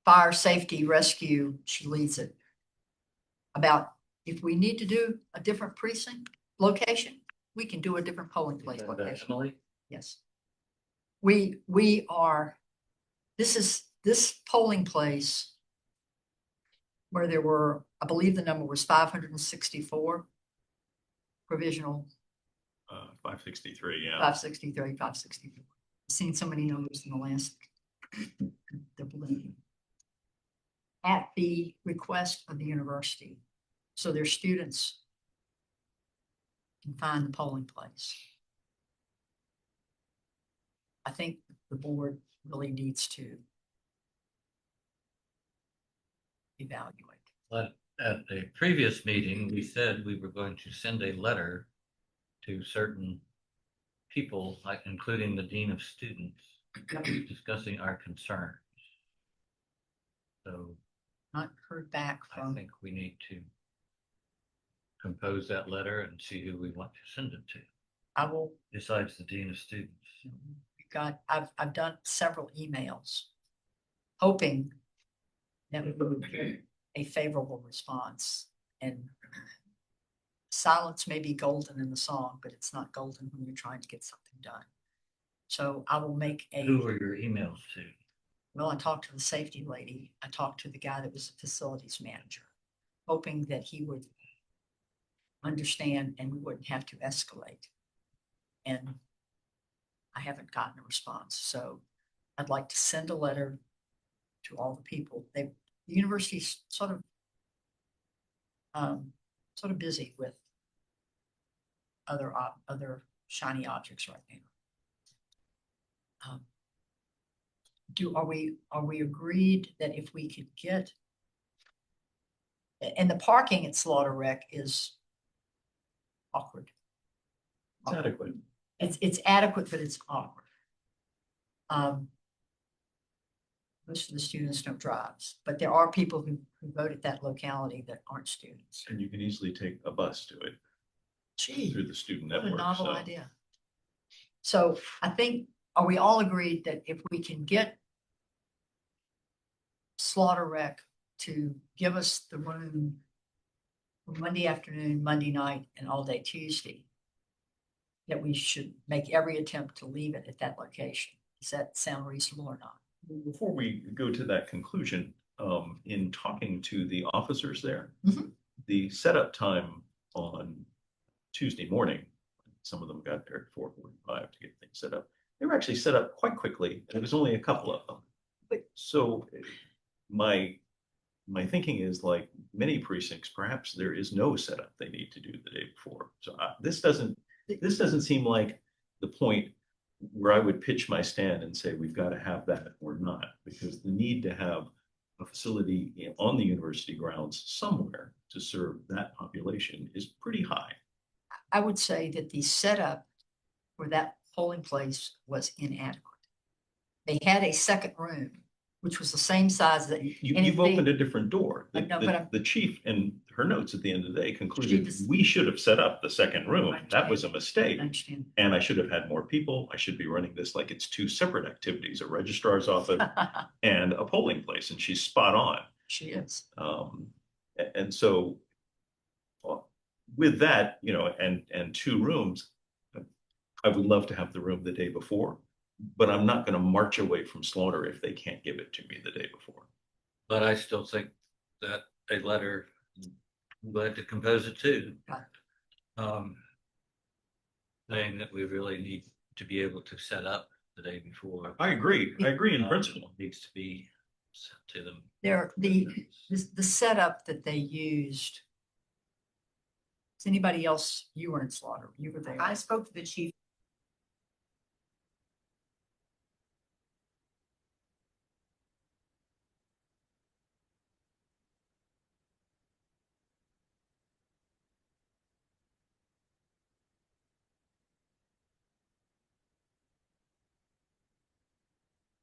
fire safety rescue. She leads it, about if we need to do a different precinct location, we can do a different polling place location. Nationally. Yes. We are, this polling place where there were, I believe the number was 564 provisional, 563, yeah. 563, 564. Seen so many numbers in the last, they're bleeding. At the request of the university, so their students can find the polling place. I think the board really needs to evaluate. But at the previous meeting, we said we were going to send a letter to certain people, like including the dean of students, discussing our concerns. So Not heard back I from, think we need to compose that letter and see who we want to send it to, I will, besides the dean of students. I've done several emails hoping that we would get a favorable response. And silence may be golden in the song, but it's not golden when you're trying to get something done. So I will make Who are your emails to? well, I talked to the safety lady. I talked to the guy that was the facilities manager, hoping that he would understand and we wouldn't have to escalate. And I haven't gotten a response. So I'd like to send a letter to all the people. The university's sort of busy with other shiny objects right now. Are we agreed that if we could get, and the parking at Slaughter Rec is awkward. It's adequate. It's adequate, but it's awkward. Most of the students don't drive, but there are people who vote at that locality that aren't students. And you can easily take a bus to it Gee, through the student what a network. novel So idea. So I think, are we all agreed that if we can get Slaughter Rec to give us the room for Monday afternoon, Monday night, and all day Tuesday, that we should make every attempt to leave it at that location? Does that sound reasonable or not? before we go to that conclusion, in talking to the officers there, Mhm. the setup time on Tuesday morning, some of them got there at 4:45 to get things set up. They were actually set up quite quickly, and it was only a couple of them. But- So my thinking is, like many precincts, perhaps there is no setup they need to do the day before. So this doesn't seem like the point where I would pitch my stand and say we've got to have that or not, because the need to have a facility on the university grounds somewhere to serve that population is pretty high. I would say that the setup for that polling place was inadequate. They had a second room which was the same size that. and You've if they- opened a different door. I know, but I'm- The chief and her notes at the end of the day concluded, just- we should have set up the second I room. That was a understand. mistake. I understand. And I should have had more people. I should be running this like it's two separate activities, a registrar's office and a polling place. And she's spot on. She is. And so with that, and two rooms, I would love to have the room the day before, but I'm not going to march away from Slaughter if they can't give it to me the day before. But I still think that a letter, I'm glad to compose it too. Right. Saying that we really need to be able to set up the day before. I agree in principle. Needs to be sent to them. The setup that they used. Is anybody else, you were in Slaughter, you were there. I spoke to the chief.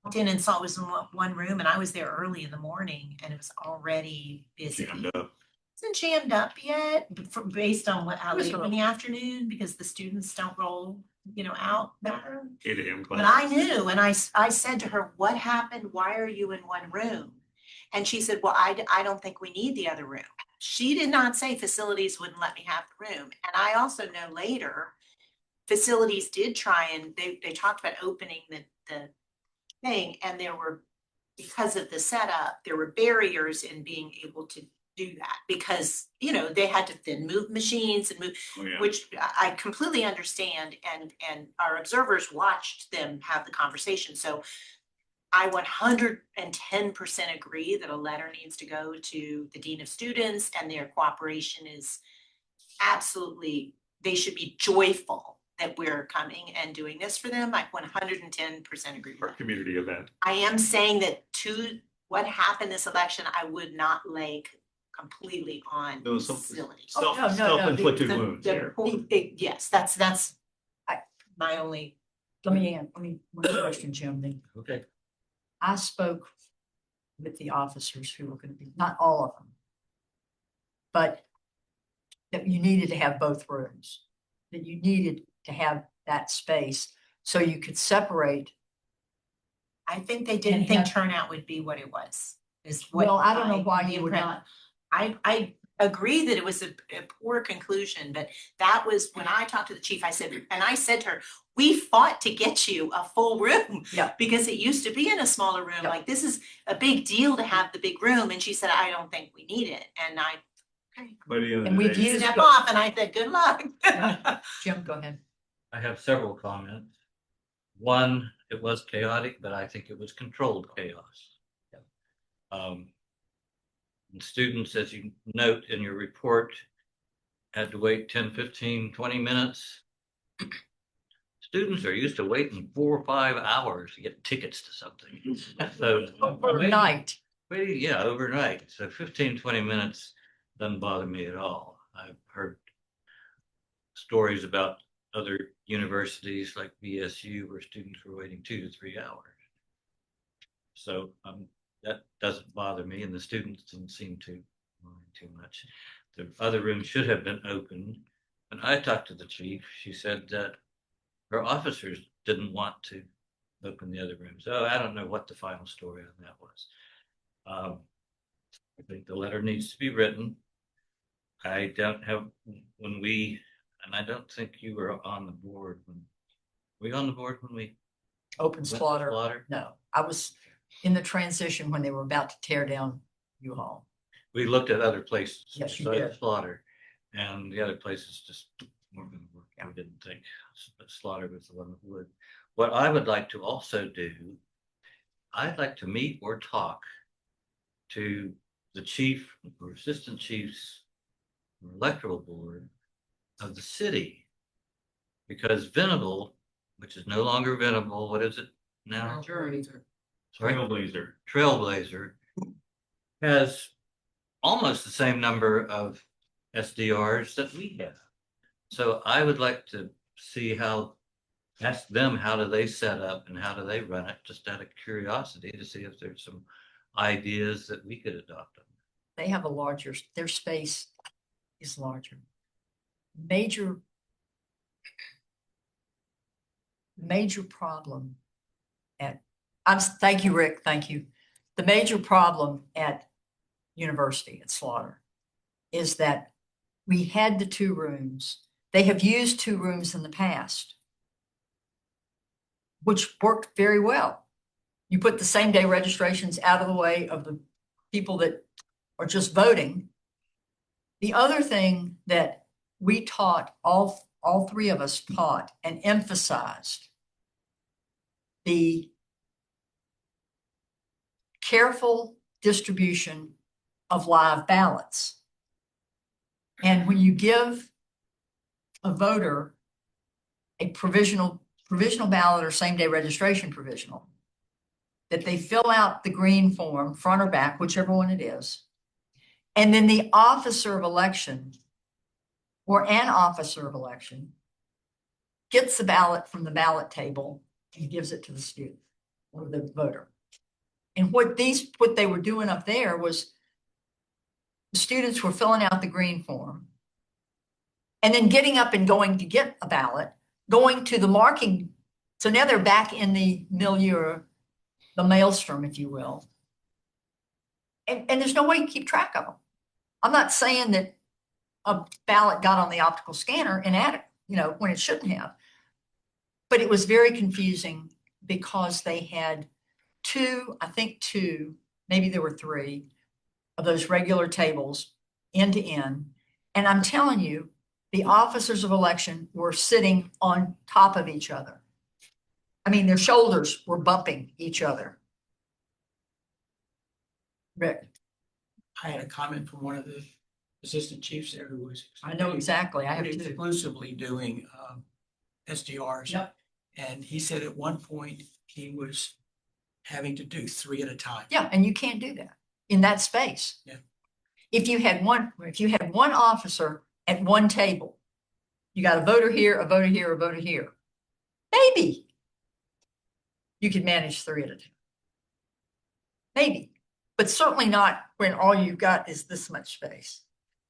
Walked in and saw it was in one room, and I was there early in the morning and it was already busy. Jammed up. Isn't jammed up yet, based on how Yes, late sir. in the afternoon, because the students don't roll, out that room. 8 a.m. But class. I knew, and I said to her, what happened? Why are you in one room? And she said, well, I don't think we need the other room. She did not say facilities wouldn't let me have the room. And I also know later, facilities did try, and they talked about opening the thing, and because of the setup, there were barriers in being able to do that, because, they had to then move machines and move, Oh, yeah. which I completely understand, and our observers watched them have the conversation. So I 110% agree that a letter needs to go to the dean of students, and their cooperation is absolutely, they should be joyful that we're coming and doing this for them. I 110% agree with Our that. community event. I am saying that to what happened this election, I would not lay completely on There was some facilities. Oh, no, no, self-inflicted The- wounds the- here. Yes, that's I- my only. Let me one question, Jim. Okay. I spoke with the officers who were going to be, not all of them, but that you needed to have both rooms, that you needed to have that space so you could separate. I think they didn't And think have- turnout would be what it was, is what. Well, I don't know why the you would impre- not. I agree that it was a poor conclusion, but that was when I talked to the chief, I said to her, we fought to get you a full room. Yeah. Because it used to be in a smaller room, Yeah. like this is a big deal to have the big room, and she said, I don't think we need it, and okay. By the end And of the we've day, used- Step off, and I said, good luck. Jim, go ahead. I have several comments. One, it was chaotic, but I think it was controlled chaos. And students, as you note in your report, had to wait 10, 15, 20 minutes. Students are used to waiting 4 or 5 hours to get tickets to something. So Overnight. waiting, yeah, overnight. So 15, 20 minutes doesn't bother me at all. I've heard stories about other universities like BSU where students were waiting 2 to 3 hours. So that doesn't bother me, and the students didn't seem to mind too much. The other room should have been opened. When I talked to the chief, she said that her officers didn't want to open the other room. So I don't know what the final story on that was. I think the letter needs to be written. I don't have, and I don't think you were on the board were you on the board when we Open went to slaughter. No, I was in the transition when they were about to tear down U-Haul. We looked at other places. Yes, you besides did. Slaughter, and the other places just weren't going to work. I didn't think, but Slaughter was the one that would. What I would like to also do, I'd like to meet or talk to the chief or assistant chiefs or electoral board of the city, because Venable, which is no longer Venable, what is it now? Sorry? Trailblazer. Trailblazer has almost the same number of SDRs that we have. So I would like to see how ask them, how do they set up and how do they run it, just out of curiosity to see if there's some ideas that we could adopt. They have a larger, their space is larger. Major problem thank you, Rick, thank you. The major problem at University at Slaughter is that we had the 2 rooms. They have used 2 rooms in the past, which worked very well. You put the same day registrations out of the way of the people that are just voting. The other thing that we taught, all 3 of us taught and emphasized the careful distribution of live ballots. And when you give a voter a provisional ballot or same day registration provisional, that they fill out the green form, front or back, whichever one it is. And then the officer of election or an officer of election gets the ballot from the ballot table and gives it to the student or the voter. And what they were doing up there was the students were filling out the green form and then getting up and going to get a ballot, going to the marking. So now they're back in the milieu, the maelstrom, if you will. And there's no way to keep track of them. I'm not saying that a ballot got on the optical scanner and added, when it shouldn't have. But it was very confusing because they had 2, maybe there were 3 of those regular tables end to end. And I'm telling you, the officers of election were sitting on top of each other. I mean, their shoulders were bumping each other. Rick, I had a comment from one of the assistant chiefs there who was. I know exactly. I have to. Exclusively doing SDRs. Yep. And he said at one point he was having to do 3 at a time. Yeah, and you can't do that in that space. Yeah. If you had one officer at one table, you got a voter here, a voter here, a voter here. Maybe you could manage 3 at a time. Maybe, but certainly not when all you've got is this much space.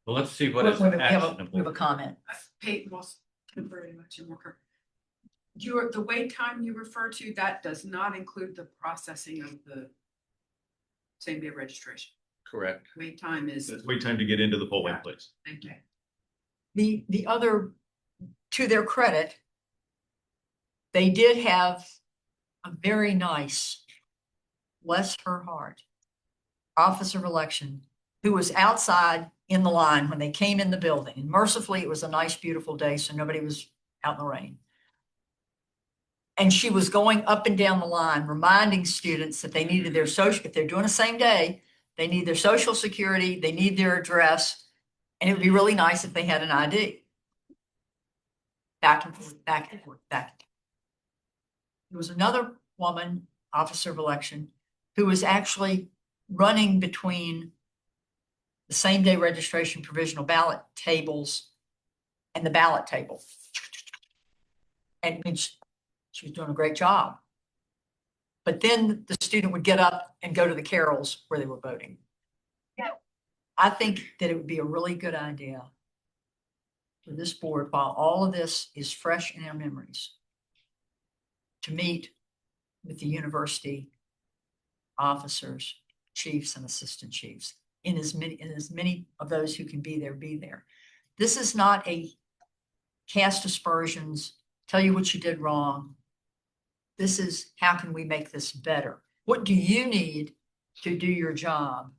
Well, let's see what is We have a actionable. comment. Peyton was very much in worker. The wait time you refer to, that does not include the processing of the same day registration. Correct. Wait time is. It's wait time to get into the polling place. Thank you. The other, to their credit, they did have a very nice, bless her heart, officer of election who was outside in the line when they came in the building. And mercifully, it was a nice, beautiful day, so nobody was out in the rain. And she was going up and down the line, reminding students that they needed their social, if they're doing the same day, they need their social security, they need their address, and it would be really nice if they had an ID. Back and forth, back and forth, back and forth. There was another woman, officer of election, who was actually running between the same day registration provisional ballot tables and the ballot table. And she was doing a great job. But then the student would get up and go to the carols where they were voting. I think that it would be a really good idea for this board, while all of this is fresh in our memories, to meet with the university officers, chiefs, and assistant chiefs, in as many of those who can be there. This is not a cast aspersions, tell you what you did wrong. This is, how can we make this better? What do you need to do your job?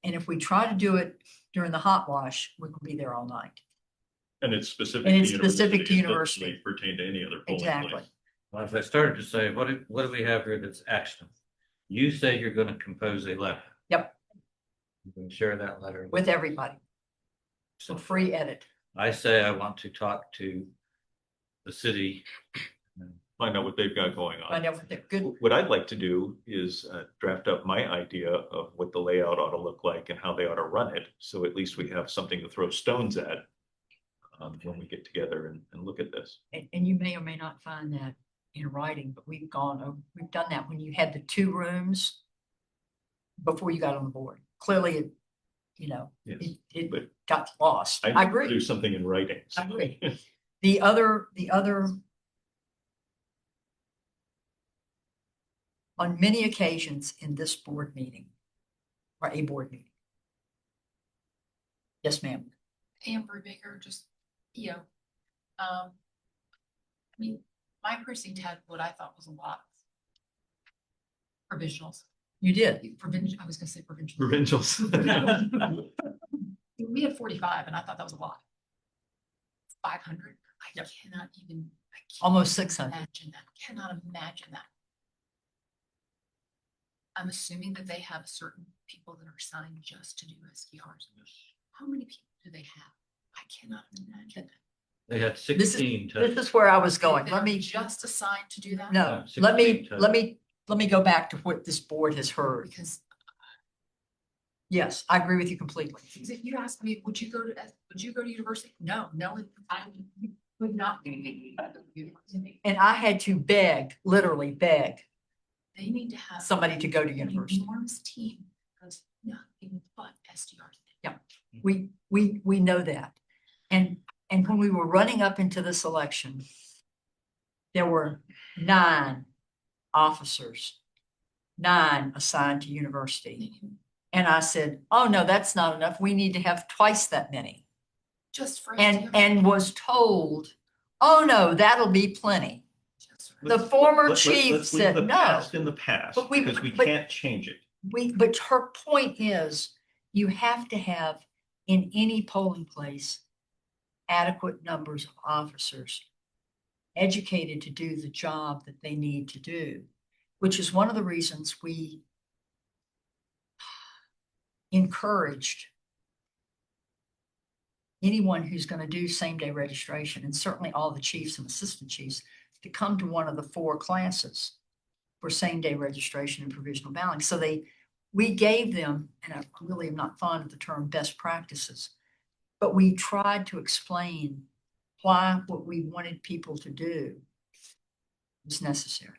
And if we try to do it during the hot wash, we will be there all night. And it's specific. And to it's specific to It university. doesn't pertain to any other polling Exactly. place. Well, as I started to say, what do we have here that's actionable? You say you're going to compose a letter. Yep. You can share that letter With everybody. So free edit. I say I want to talk to the city. Find out what they've got going on. Find out what they're good. What I'd like to do is draft up my idea of what the layout ought to look like and how they ought to run it. So at least we have something to throw stones at when we get together and look at this. And you may or may not find that in writing, but we've done that when you had the two rooms before you got on the board. Clearly, it, Yes, it but got lost. I I agree. do something in writing. I agree. The other, on many occasions in this board meeting, or a board meeting. Yes, ma'am. Amber Baker, just, I mean, my precinct had what I thought was a lot. Provisionals, You did. I was gonna say provincial. Provincials. We had 45 and I thought that was a lot. 500, I cannot even. I can't Almost even 600. Imagine that, cannot imagine that. I'm assuming that they have certain people that are assigned just to do SDRs. How many people do they have? I cannot imagine that. They had This is, 16. this is where I was going. They Let are me, just assigned to do that? no, Yeah, let me, 16 let me go back to what this board has heard. Because Yes, I agree with you completely. if you ask me, would you go to university? No, I would not. And I had to beg, literally beg, They need to have. somebody to go to an university. Enormous team, because nothing but SDRs. We know that. And when we were running up into this election, there were 9 officers, 9 assigned to university. And I said, oh, no, that's not enough. We need to have twice that many. Just for. And SDRs. was told, oh, no, that'll be plenty. Just for- The former Let's chief leave said the no. past in the past, But we- because we but- can't change it. But her point is, you have to have in any polling place adequate numbers of officers educated to do the job that they need to do, which is one of the reasons we encouraged anyone who's going to do same-day registration, and certainly all the chiefs and assistant chiefs, to come to one of the 4 classes for same-day registration and provisional balloting. So we gave them, and I really am not fond of the term best practices, but we tried to explain why what we wanted people to do was necessary.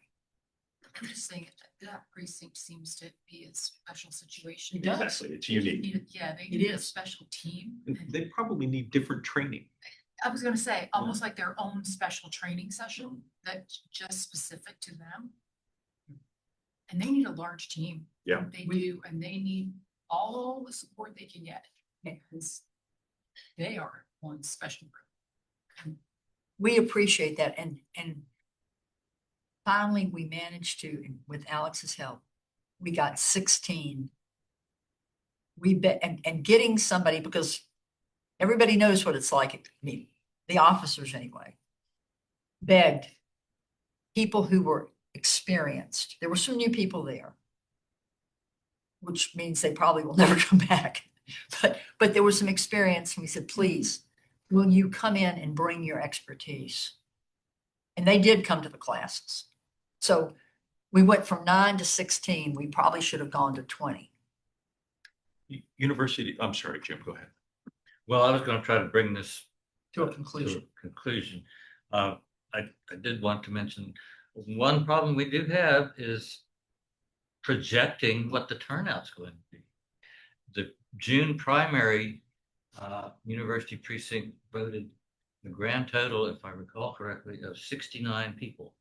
I'm just saying that precinct seems to be a special situation. It does. Exactly, it's They unique. they It need a is. special team. And they probably need different training. I was gonna say, almost like their own special training session that's just specific to them. And they need a large team. Yeah. They do, and they need all the support they can get, because they are one special group. We appreciate that, and finally we managed to, with Alex's help, we got 16. We bet, and getting somebody, because everybody knows what it's like. I mean, the officers anyway, begged people who were experienced. There were some new people there, which means they probably will never come back. But there was some experience, and we said, please, will you come in and bring your expertise? And they did come to the classes. So we went from 9 to 16. We probably should have gone to 20. University, I'm sorry, Jim, go ahead. Well, I was going to try to bring this To a conclusion. conclusion. I did want to mention one problem we do have is projecting what the turnout's going to be. The June primary university precinct voted a grand total, if I recall correctly, of 69 people.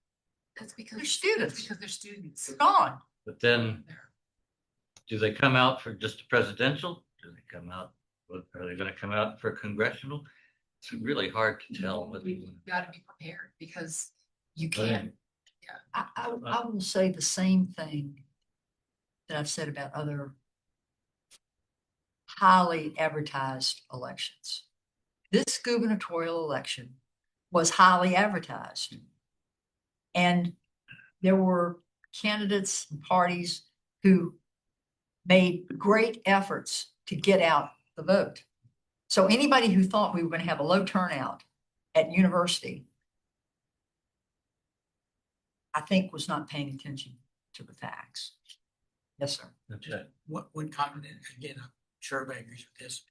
That's because. They're students. That's because they're students. They're gone. But then, do they come out for just a presidential? Do they come out? Are they going to come out for congressional? It's really hard to tell. But We've got to be prepared, because you can't. I will say the same thing that I've said about other highly advertised elections. This gubernatorial election was highly advertised. And there were candidates and parties who made great efforts to get out the vote. So anybody who thought we were going to have a low turnout at university, I think was not paying attention to the facts. Yes, sir. that's it. One comment, and again, I'm sure I agree with this.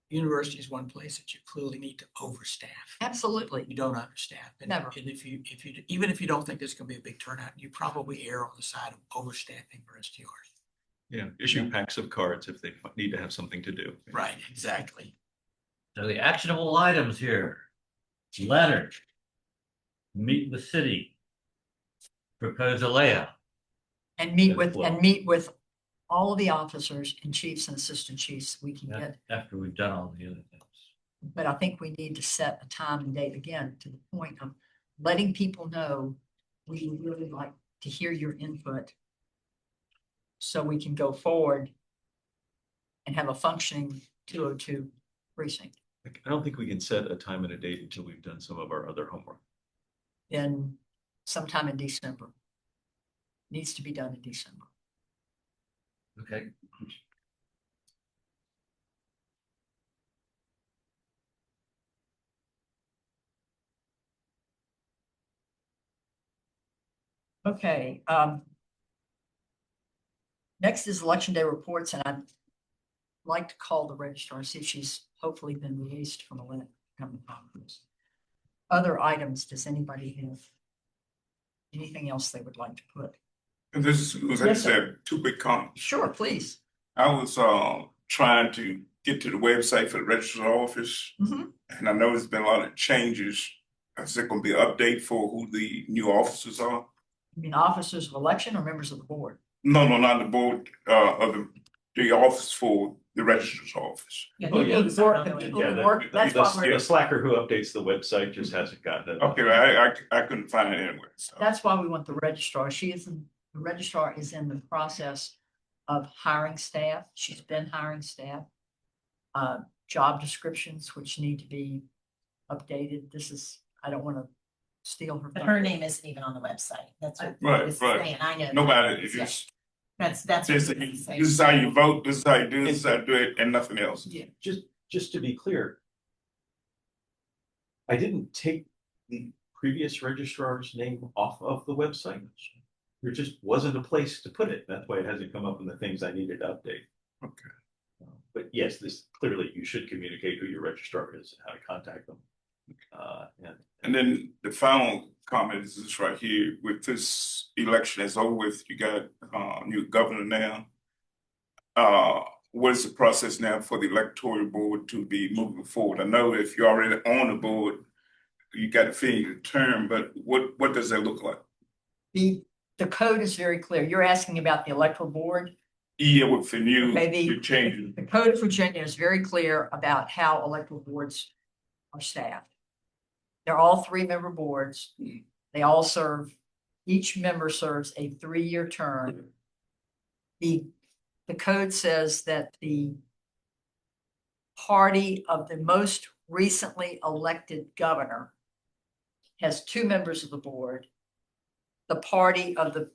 University is one place that you clearly need to overstaff. Absolutely. You don't understaff. And- Never. And if you, even if you don't think there's gonna be a big turnout, you probably err on the side of overstaffing for STRs. Yeah, issue packs of cards if they need to have something to do. Right, exactly. So the actionable items here, letter, meet with city, propose a layout. And meet That's with all of the officers and chiefs and assistant chiefs we can get. After we've done all the other things. But I think we need to set a time and date again to the point of letting people know we would really like to hear your input. So we can go forward and have a functioning 202 precinct I don't think we can set a time and a date until we've done some of our other homework. in sometime in December. Needs to be done in December. Okay. Okay, next is election day reports, and I'd like to call the registrar, see if she's hopefully been released from a limit coming conference. Other items, does anybody have anything else they would like to put? And this was, I Yes, sir. said, two quick comments. Sure, please. I was trying to get to the website for the registrar's office, Mhm. and I know there's been a lot of changes. Is there going to be an update for who the new officers are? You mean officers of election or members of the board? No, not the board, of the office for the registrar's office. Yeah, Oh, yeah. people who work- The people Yeah, who the- work, that's why The we're, slacker who updates the website just hasn't gotten it. Okay, I couldn't find it anywhere. So. that's why we want the registrar. The registrar is in the process of hiring staff. She's been hiring staff. Job descriptions, which need to be updated. I don't want to steal her. But her name isn't even on the website. That's what. Right, it's right. saying. I know. Nobody, it's Yeah. just, That's. this is how you vote, this is how you do this, is how you do it, and nothing else. Yeah. Just to be clear, I didn't take the previous registrar's name off of the website. There just wasn't a place to put it. That's why it hasn't come up in the things I needed to update. Okay. But yes, this clearly you should communicate who your registrar is and how to contact them. And then the final comment is this right here, with this election is over with, you got new governor now. What is the process now for the electoral board to be moving forward? I know if you're already on the board, you got to finish your term, but what does that look like? The code is very clear. You're asking about the electoral board. Yeah, with the new, Okay, you're changing. The code of Virginia is very clear about how electoral boards are staffed. They're all 3-member boards. They all serve, each member serves a 3-year term. The code says that the party of the most recently elected governor has 2 members of the board. The party of the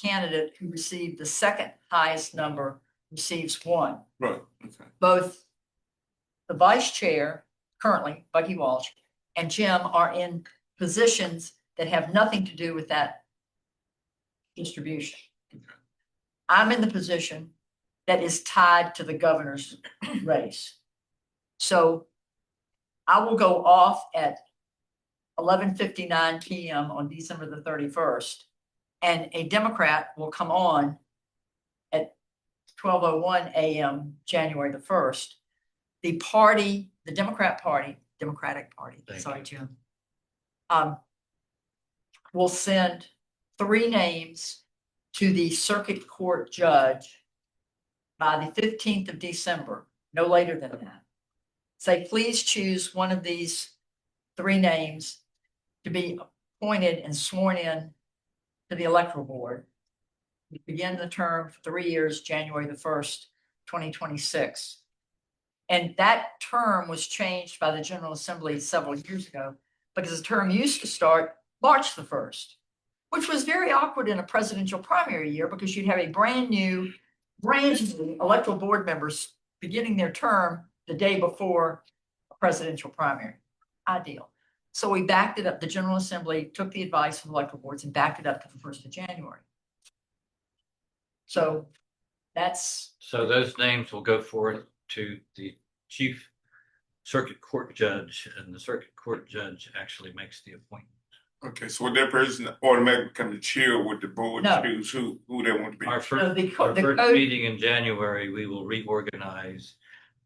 candidate who received the second highest number receives 1. Right, okay. Both the vice chair, currently Bucky Walsh, and Jim are in positions that have nothing to do with that distribution. I'm in the position that is tied to the governor's race. So I will go off at 11:59 p.m. on December the 31st, and a Democrat will come on at 12:01 a.m. January the 1st. The party, the Democratic Party, Thank sorry, you. Jim, will send 3 names to the circuit court judge by the 15th of December, no later than that. Say, please choose one of these 3 names to be appointed and sworn in to the electoral board. We begin the term for 3 years, January the 1st, 2026. And that term was changed by the General Assembly several years ago because the term used to start March the 1st, which was very awkward in a presidential primary year because you'd have a brand new electoral board members beginning their term the day before a presidential primary. Ideal. So we backed it up. The General Assembly took the advice from electoral boards and backed it up to the 1st of January. So that's, So those names will go forward to the chief circuit court judge, and the circuit court judge actually makes the appointment. Okay, so would that person automatically become the chair with the board No. choose who they want to be? Our No, first, the our first code, meeting in January, we will reorganize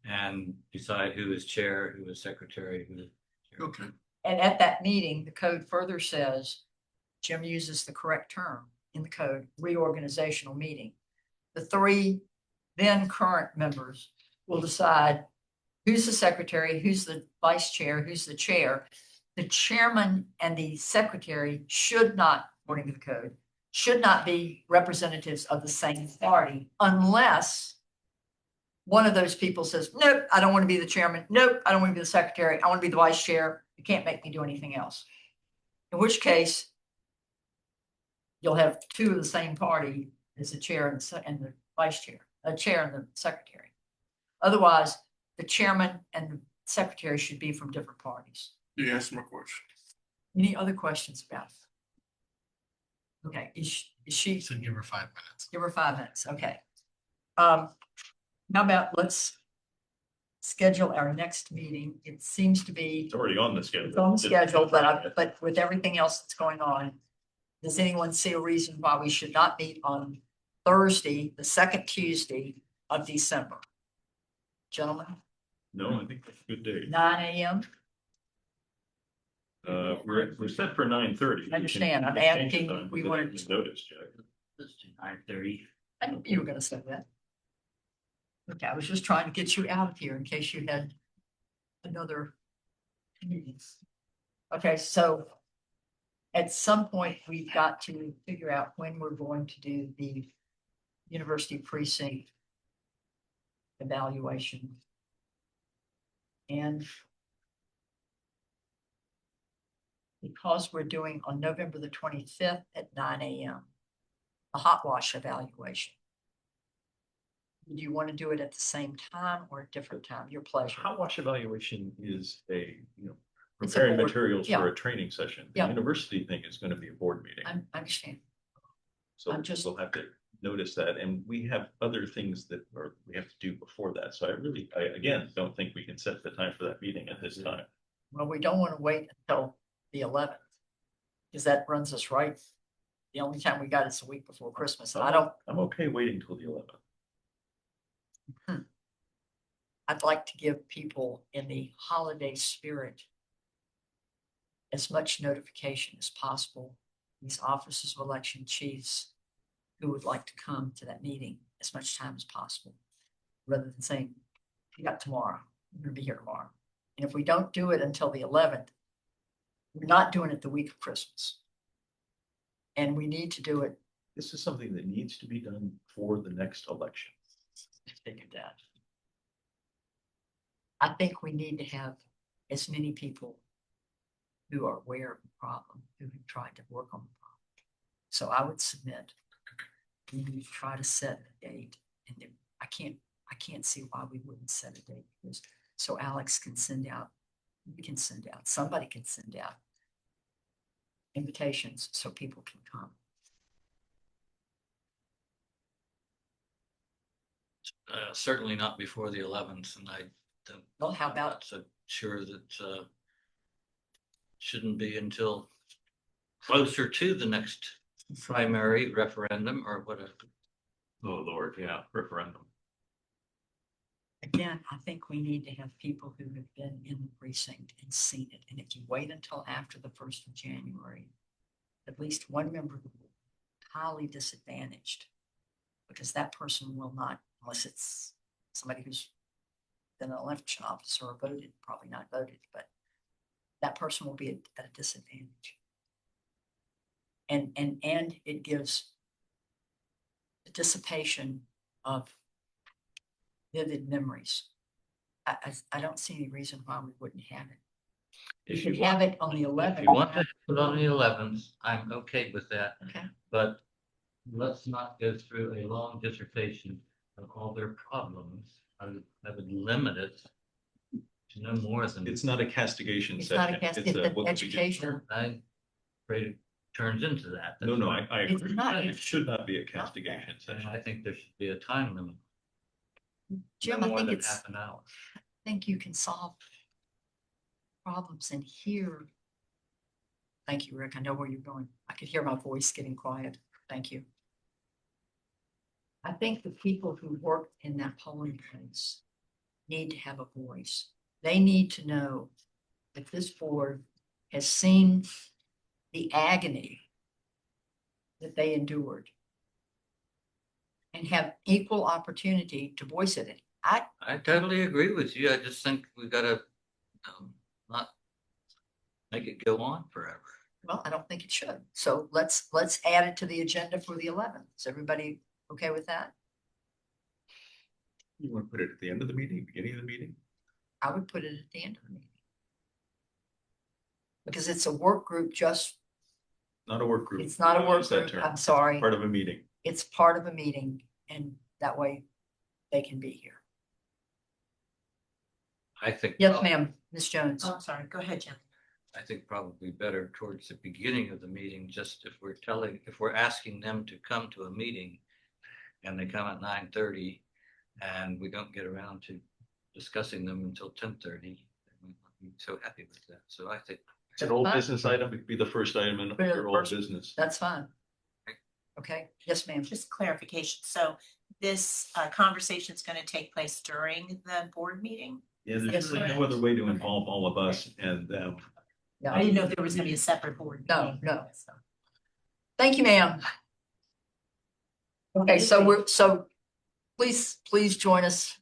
and decide who is chair, who is secretary, who is. Okay. and at that meeting, the code further says, Jim uses the correct term in the code, reorganizational meeting. The three then current members will decide who's the secretary, who's the vice chair, who's the chair. The chairman and the secretary should not, according to the code, should not be representatives of the same party unless one of those people says, nope, I don't want to be the chairman. Nope, I don't want to be the secretary. I want to be the vice chair. You can't make me do anything else. In which case, you'll have two of the same party as the chair and the vice chair, a chair and the secretary. Otherwise, the chairman and the secretary should be from different parties. You answered my question. Any other questions about it? Okay, is she, So give her 5 minutes. give her 5 minutes, okay. How about let's schedule our next meeting. It seems to be, It's already on the schedule. it's on the schedule, but with everything else that's going on, does anyone see a reason why we should not meet on Thursday, the second Tuesday of December? Gentlemen, No, I think that's a good day. 9 a.m. We're set for 9:30. I understand. I'm asking, we wanted to- Notice, Jack. 9:30. I knew you were gonna say that. Okay, I was just trying to get you out of here in case you had another meeting. Okay, so at some point, we've got to figure out when we're going to do the university precinct evaluation. And because we're doing on November the 25th at 9 a.m., a hot wash evaluation. Do you want to do it at the same time or a different time? Your pleasure. Hot wash evaluation is It's a preparing board- materials yeah. for a training session. The Yeah. university thing is going to be a board meeting. I understand. So I'm just- we'll have to notice that, and we have other things that we have to do before that. So I again don't think we can set the time for that meeting at this time. Well, we don't want to wait until the 11th. Because that runs us right. The only time we got is a week before Christmas. And I'm okay waiting till the 11th. I'd like to give people in the holiday spirit as much notification as possible. These officers of election chiefs who would like to come to that meeting as much time as possible, rather than saying, you got tomorrow, you're gonna be here tomorrow. And if we don't do it until the 11th, we're not doing it the week of Christmas. And we need to do it. This is something that needs to be done for the next election. Figured that. I think we need to have as many people who are aware of the problem, who have tried to work on the problem. So I would submit, we need to try to set a date, and then I can't see why we wouldn't set a date. Because so Alex can send out, we can send out, somebody can send out invitations so people can come. Certainly not before the 11th, and I don't. Well, how I'm about, not so sure that shouldn't be until closer to the next primary referendum or whatever. Oh, Lord, yeah, referendum. again, I think we need to have people who have been in the precinct and seen it. And if you wait until after the 1st of January, at least one member will be highly disadvantaged, because that person will not, unless it's somebody who's been an election officer or voted, probably not voted, but that person will be at a disadvantage. And it gives the dissipation of vivid memories. I don't see any reason why we wouldn't have it. If You you could have want, it on the if 11th. you want to put it on the 11th, I'm okay with that, Okay, but let's not go through a long dissertation of all their problems. I would limit it to no more than. It's not a castigation it's not session. a cast, a it's what an do we do? education. I'm afraid it turns into that. No, no, I It's agree. not. It should not be a castigation And session. I think there should be a time limit. Jim, No I more think than it's, half an hour. I think you can solve problems in here. Thank you, Rick. I know where you're going. I could hear my voice getting quiet. Thank you. I think the people who work in that polling place need to have a voice. They need to know that this board has seen the agony that they endured and have equal opportunity to voice it. I totally agree with you. I just think we gotta not make it go on forever. Well, I don't think it should. So let's add it to the agenda for the 11th. Is everybody okay with that? You want to put it at the end of the meeting, beginning of the meeting? I would put it at the end of the meeting. Because it's a work group, just, Not a work group. it's not a work Use that group. term. I'm sorry. Part of a meeting. It's part of a meeting, and that way they can be here. I think. Yes, ma'am, Ms. Jones. Oh, I'm sorry, go ahead, Jim. I think probably better towards the beginning of the meeting, just if we're asking them to come to a meeting and they come at 9:30 and we don't get around to discussing them until 10:30, we won't be so happy with that. So I think It's an old Fine. business item. It'd be the first item in Put it your old first. business. That's fine. Okay, yes, ma'am. Just clarification. So this conversation is going to take place during the board meeting? Yeah, Yes, there's really sir. no other way to involve all of us and them. Yeah, I didn't know if there was going to be a separate board. No, meeting. no. Thank you, ma'am. Okay, so please join us.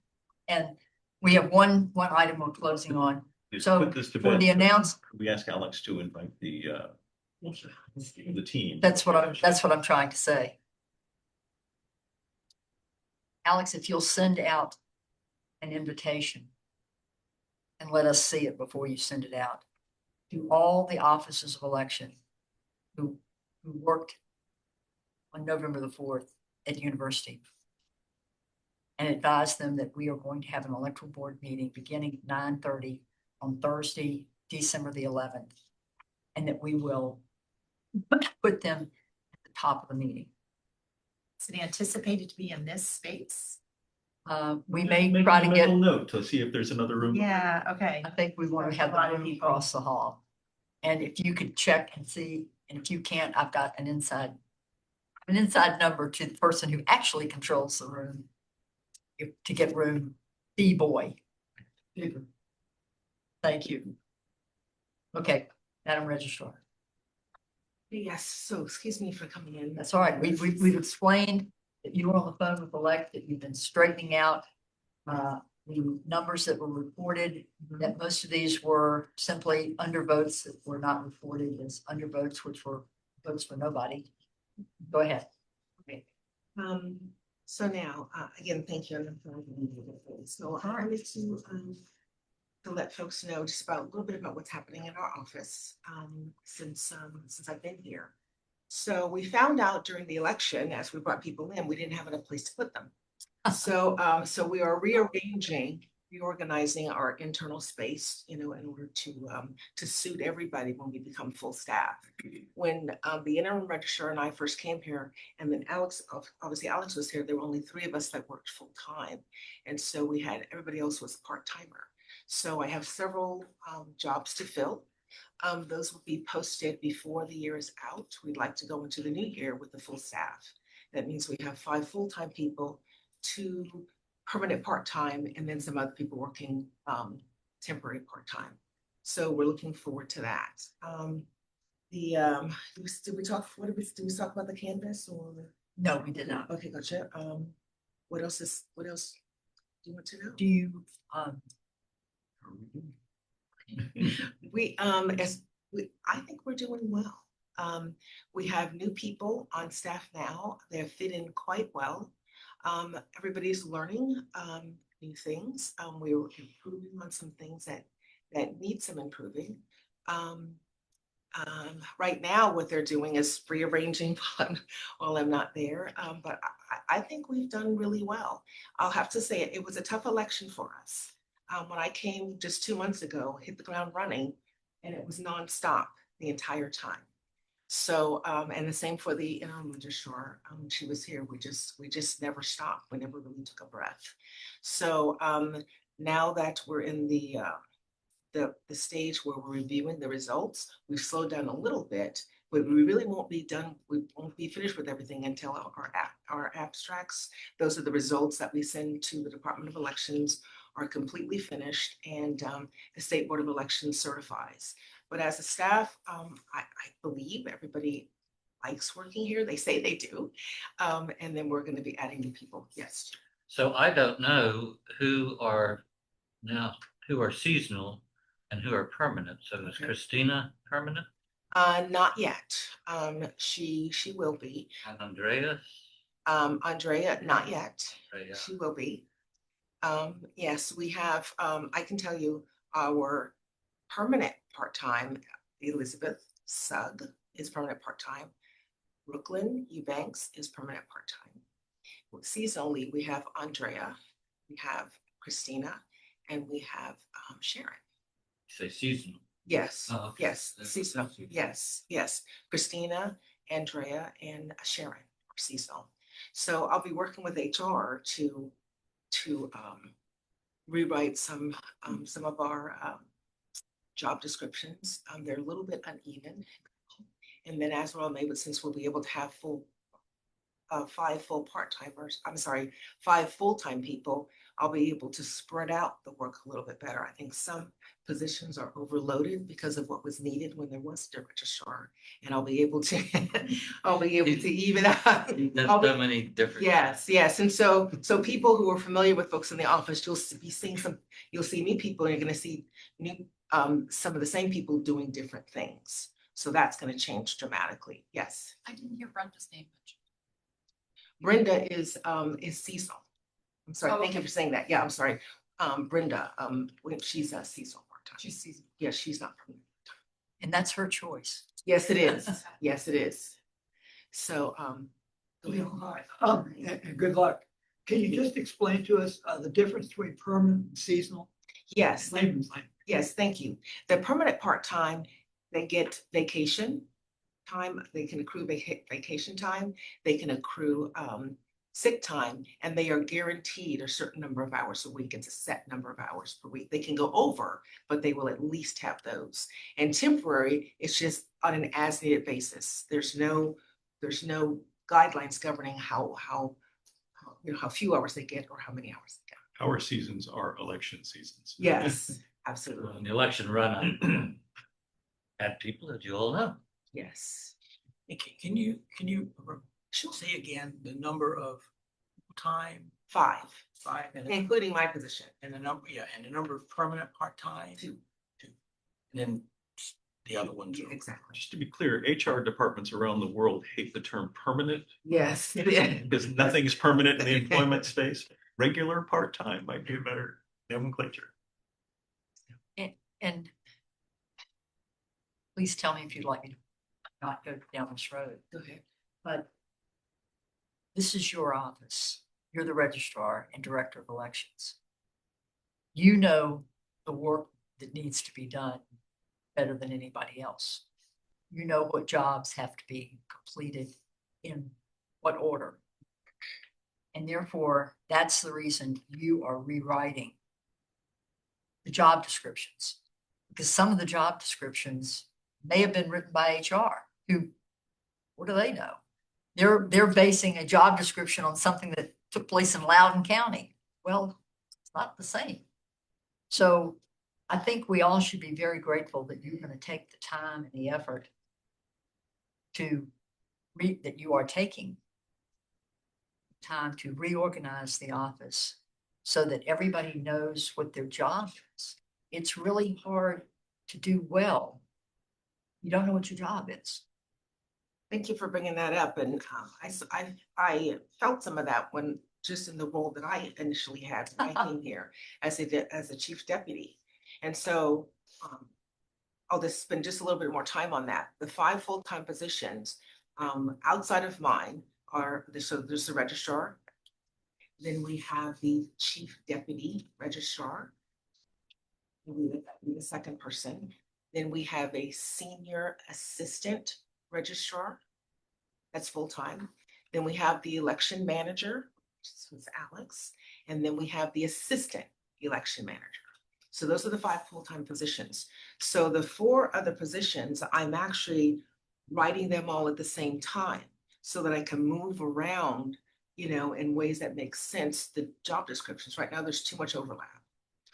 And we have one item we're closing on. Just So put this to for bed. the announce, We ask Alex to invite the team. that's what I'm trying to say. Alex, if you'll send out an invitation and let us see it before you send it out to all the offices of election who worked on November the 4th at the university, and advise them that we are going to have an electoral board meeting beginning at 9:30 on Thursday, December the 11th, and that we will put them at the top of the meeting. Is it anticipated to be in this space? We may Make try a to mental get, note to see if there's another room. Yeah, okay. I think we want to have A lot the of room people. across the hall. And if you could check and see, and if you can't, I've got an inside number to the person who actually controls the room to get room B boy. Thank you. Okay, Madam Registrar. Yes, so excuse me for coming in. That's all right. We've explained that you were on the phone with Elect, that you've been straightening out the numbers that were reported, that most of these were simply undervotes that were not reported as undervotes, which were votes for nobody. Go ahead. So now, again, thank you. So I wanted to let folks know just about a little bit about what's happening in our office since I've been here. So we found out during the election, as we brought people in, we didn't have enough place to put them. So we are reorganizing our internal space, in order to suit everybody when we become full staff. When the interim registrar and I first came here, and then Alex was here, there were only 3 of us that worked full time. And so everybody else was a part-timer. So I have several jobs to fill. Those will be posted before the year is out. We'd like to go into the new year with the full staff. That means we have 5 full-time people, 2 permanent part-time, and then some other people working temporary part-time. So we're looking forward to that. Did we talk about the canvas or? No, we did not. Okay, gotcha. What else do you want to know? Do you, I think we're doing well. We have new people on staff now. They're fit in quite well. Everybody's learning new things. We're improving on some things that need some improving. Right now, what they're doing is rearranging while I'm not there. But I think we've done really well. I'll have to say it was a tough election for us. When I came just 2 months ago, hit the ground running, and it was nonstop the entire time. So, and the same for the interim registrar. She was here. We just never stopped. We never really took a breath. So now that we're in the the stage where we're reviewing the results. We've slowed down a little bit, but we really won't be done. We won't be finished with everything until our abstracts. Those are the results that we send to the Department of Elections are completely finished, and the State Board of Elections certifies. But as a staff, I believe everybody likes working here. They say they do. And then we're going to be adding new people. Yes. So I don't know who are seasonal and who are permanent. So is Okay. Christina permanent Not yet. She will be. and Andrea? Andrea, not yet. Andrea. She will be. Yes, we have, I can tell you our permanent part-time, Elizabeth Sugg is permanent part-time. Brooklyn Eubanks is permanent part-time. Seasonally, we have Andrea, we have Christina, and we have Sharon. You say seasonal. Yes, Oh, okay. yes, That's seasonal, seasonal. yes. Christina, Andrea, and Sharon are seasonal. So I'll be working with HR to rewrite some of our job descriptions. They're a little bit uneven. And then as well, maybe since we'll be able to have five full-time people, I'll be able to spread out the work a little bit better. I think some positions are overloaded because of what was needed when there was a registrar, and I'll be able to even out. There's I'll be- so many different. Yes. And so people who are familiar with folks in the office, you'll see new people, and you're gonna see new, some of the same people doing different things. So that's gonna change dramatically. Yes. I didn't hear Brenda's name mentioned. Brenda is seasonal. I'm sorry, Oh, thank you okay. for saying that. Yeah, I'm sorry. Brenda, she's a seasonal part-time. She's seasonal. Yeah, she's not permanent. And that's her choice. Yes, it is. Yes, it is. So, go ahead. Hi, and good luck. Can you just explain to us the difference between permanent and seasonal? Yes, Layman's language. yes, thank you. The permanent part-time, they get vacation time, they can accrue vacation time, they can accrue sick time, and they are guaranteed a certain number of hours a week. It's a set number of hours per week. They can go over, but they will at least have those. And temporary, it's just on an as-needed basis. There's no guidelines governing how few hours they get or how many hours they get. Our seasons are election seasons. Yes, absolutely. In the election run, I had people that you all know. Yes. Can you say again the number of time, 5, and including my position. the number of permanent part-time? 2. And then the other ones are. Exactly. Just to be clear, HR departments around the world hate the term permanent Yes. because nothing is permanent in the employment space. Regular part-time might be a better nomenclature. And please tell me if you'd like me to not go down this road, Go ahead. but this is your office. You're the registrar and director of elections. You know the work that needs to be done better than anybody else. You know what jobs have to be completed in what order. And therefore, that's the reason you are rewriting the job descriptions. Because some of the job descriptions may have been written by HR, who, what do they know? They're basing a job description on something that took place in Loudoun County. Well, it's not the same. So I think we all should be very grateful that you're going to take the time and the effort that you are taking time to reorganize the office so that everybody knows what their job is. It's really hard to do well. You don't know what your job is. Thank you for bringing that up. And I felt some of that when just in the role that I initially had when I came here as a chief deputy. And so I'll just spend just a little bit more time on that. The 5 full-time positions outside of mine are, so there's the registrar. Then we have the chief deputy registrar. That would be the second person. Then we have a senior assistant registrar. That's full-time. Then we have the election manager, which is Alex. And then we have the assistant election manager. So those are the 5 full-time positions. So the 4 other positions, I'm actually writing them all at the same time so that I can move around, in ways that make sense, the job descriptions. Right now, there's too much overlap.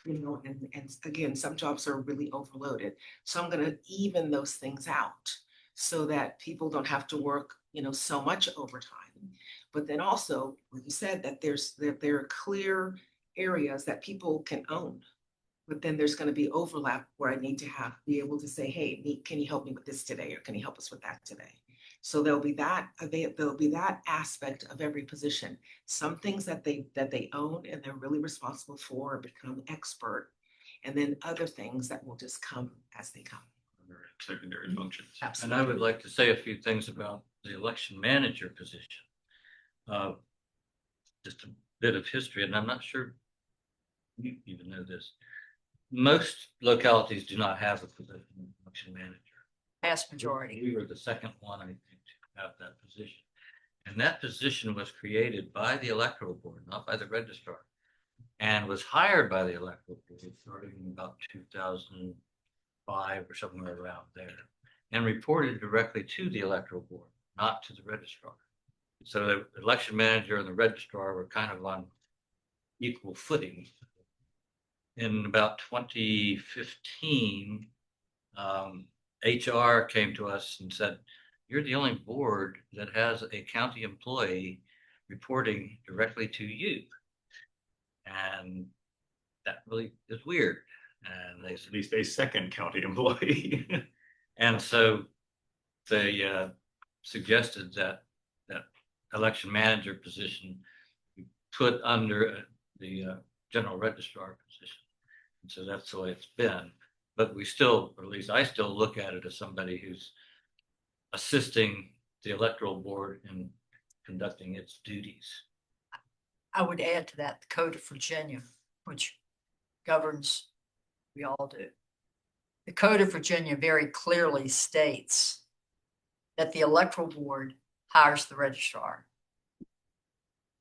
And again, some jobs are really overloaded. So I'm gonna even those things out so that people don't have to work, so much overtime. But then also, like you said, that there are clear areas that people can own. But then there's gonna be overlap where I need to be able to say, hey, can you help me with this today? Or can you help us with that today? So there'll be that aspect of every position. Some things that they own and they're really responsible for, become expert. And then other things that will just come as they come. Secondary functions. And I would like to say a few things about the election manager position. Just a bit of history, and I'm not sure you even know this. Most localities do not have a position of election manager. Vast majority. We were the second one, I think, to have that position. And that position was created by the electoral board, not by the registrar, and was hired by the electoral board starting in about 2005 or somewhere around there, and reported directly to the electoral board, not to the registrar. So the election manager and the registrar were kind of on equal footing. In about 2015, HR came to us and said, you're the only board that has a county employee reporting directly to you. And that really is weird. And they said, At least a second county employee. and so they suggested that election manager position be put under the general registrar position. And so that's the way it's been. But we still, or at least I still look at it as somebody who's assisting the electoral board in conducting its duties. I would add to that the Code of Virginia, which governs, we all do. The Code of Virginia very clearly states that the electoral board hires the registrar.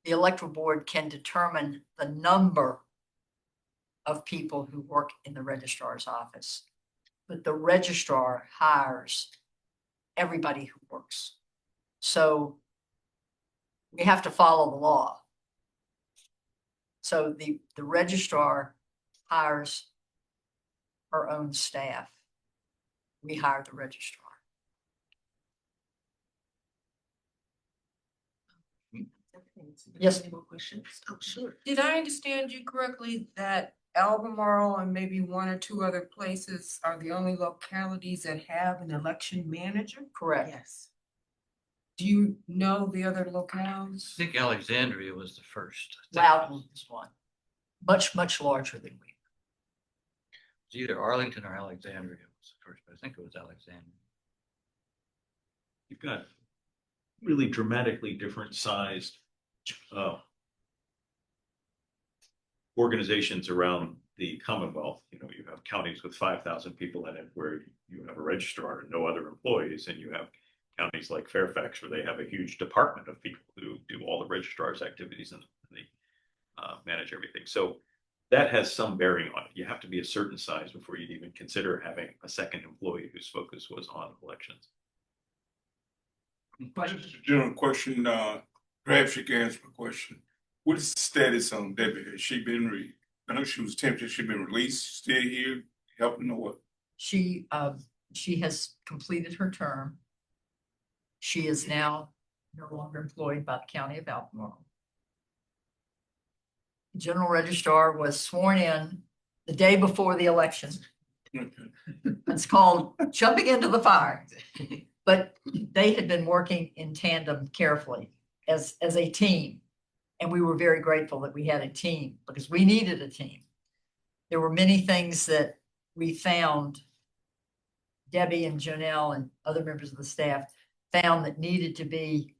The electoral board can determine the number of people who work in the registrar's office, but the registrar hires everybody who works. So we have to follow the law. So the registrar hires her own staff. We hire the registrar. Yes. Any more questions? Oh, sure. Did I understand you correctly that Albemarle and maybe 1 or 2 other places are the only localities that have an election manager? Correct. Yes. Do you know the other I locales? think Alexandria was the first. Loudon is one. Much, much larger than we. It's either Arlington or Alexandria was the first, but I think it was Alexandria. You've got really dramatically different sized organizations around the Commonwealth. You have counties with 5,000 people in it where you have a registrar and no other employees, and you have counties like Fairfax where they have a huge department of people who do all the registrar's activities and they manage everything. So that has some bearing on it. You have to be a certain size before you'd even consider having a second employee whose focus was on elections. Just a general question, perhaps you can answer my question. What is the status on Debbie? Has she been I know she was tempted, she been released, still here, helping or what? She has completed her term. She is now no longer employed by the county of Albemarle. The general registrar was sworn in the day before the election. It's called jumping into the fire. But they had been working in tandem carefully as a team. And we were very grateful that we had a team because we needed a team. There were many things that we found, Debbie and Janelle and other members of the staff found that needed to be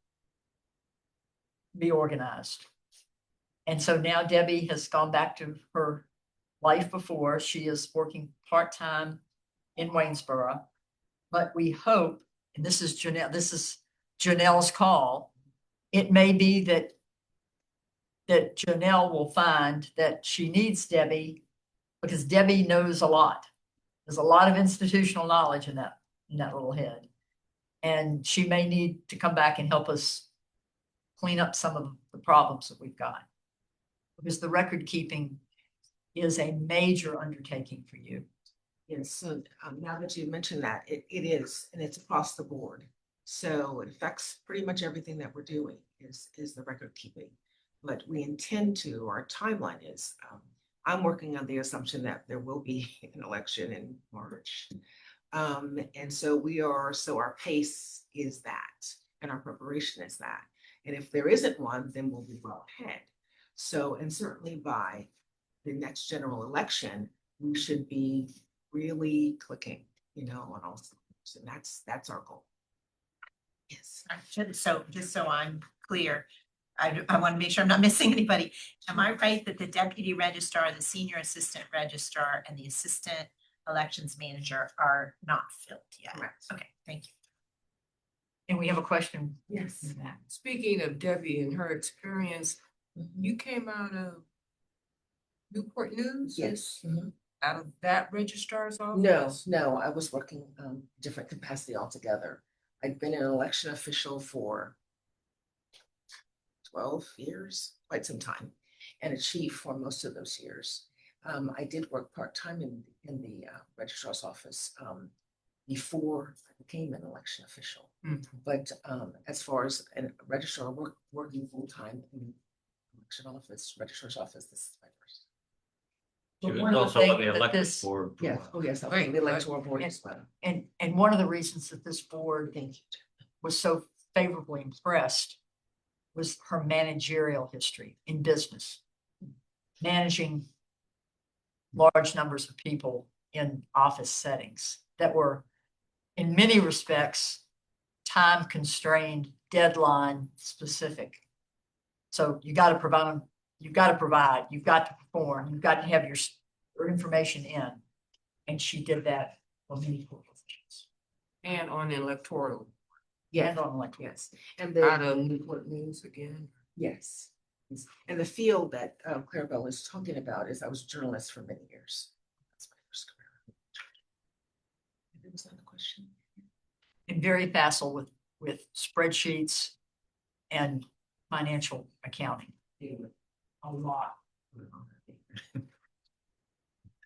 organized. And so now Debbie has gone back to her life before. She is working part-time in Waynesboro. But we hope, and this is Janelle's call, it may be that Janelle will find that she needs Debbie, because Debbie knows a lot. There's a lot of institutional knowledge in that little head. And she may need to come back and help us clean up some of the problems that we've got. Because the record keeping is a major undertaking for you. Yes, so now that you mentioned that, it is, and it's across the board. So it affects pretty much everything that we're doing is the record keeping. But we intend to, our timeline is, I'm working on the assumption that there will be an election in March. And so our pace is that, and our preparation is that. And if there isn't one, then we'll be well ahead. So, and certainly by the next general election, we should be really clicking, on all cylinders, and that's our goal. Yes. So just so I'm clear, I want to make sure I'm not missing anybody. Am I right that the deputy registrar, the senior assistant registrar, and the assistant elections manager are not filled yet? Correct. Okay, thank you. And we have a question. Yes. in that. Speaking of Debbie and her experience, you came out of Newport News? Yes. Out of that registrar's office? No, I was working different capacity altogether. I'd been an election official for 12 years, quite some time, and a chief for most of those years. I did work part-time in the registrar's office before I became an election official. But as far as a registrar working full-time in election office, registrar's office, this is my first. She But was one of the also on things the that electric this- board. Yes, oh yes, I was on the electoral board as well. And one of the reasons that this board was so favorably impressed was her managerial history in business. Managing large numbers of people in office settings that were in many respects time constrained, deadline specific. So you got to provide, you've got to perform, you've got to have your information in. And she did that for many positions. And on the electoral, And on electoral. Yes, and out the, of Newport News again? yes. And the field that Clarabelle is talking about is I was a journalist for many years. That's my first career. There was another question. And very facile with spreadsheets and financial accounting. A lot.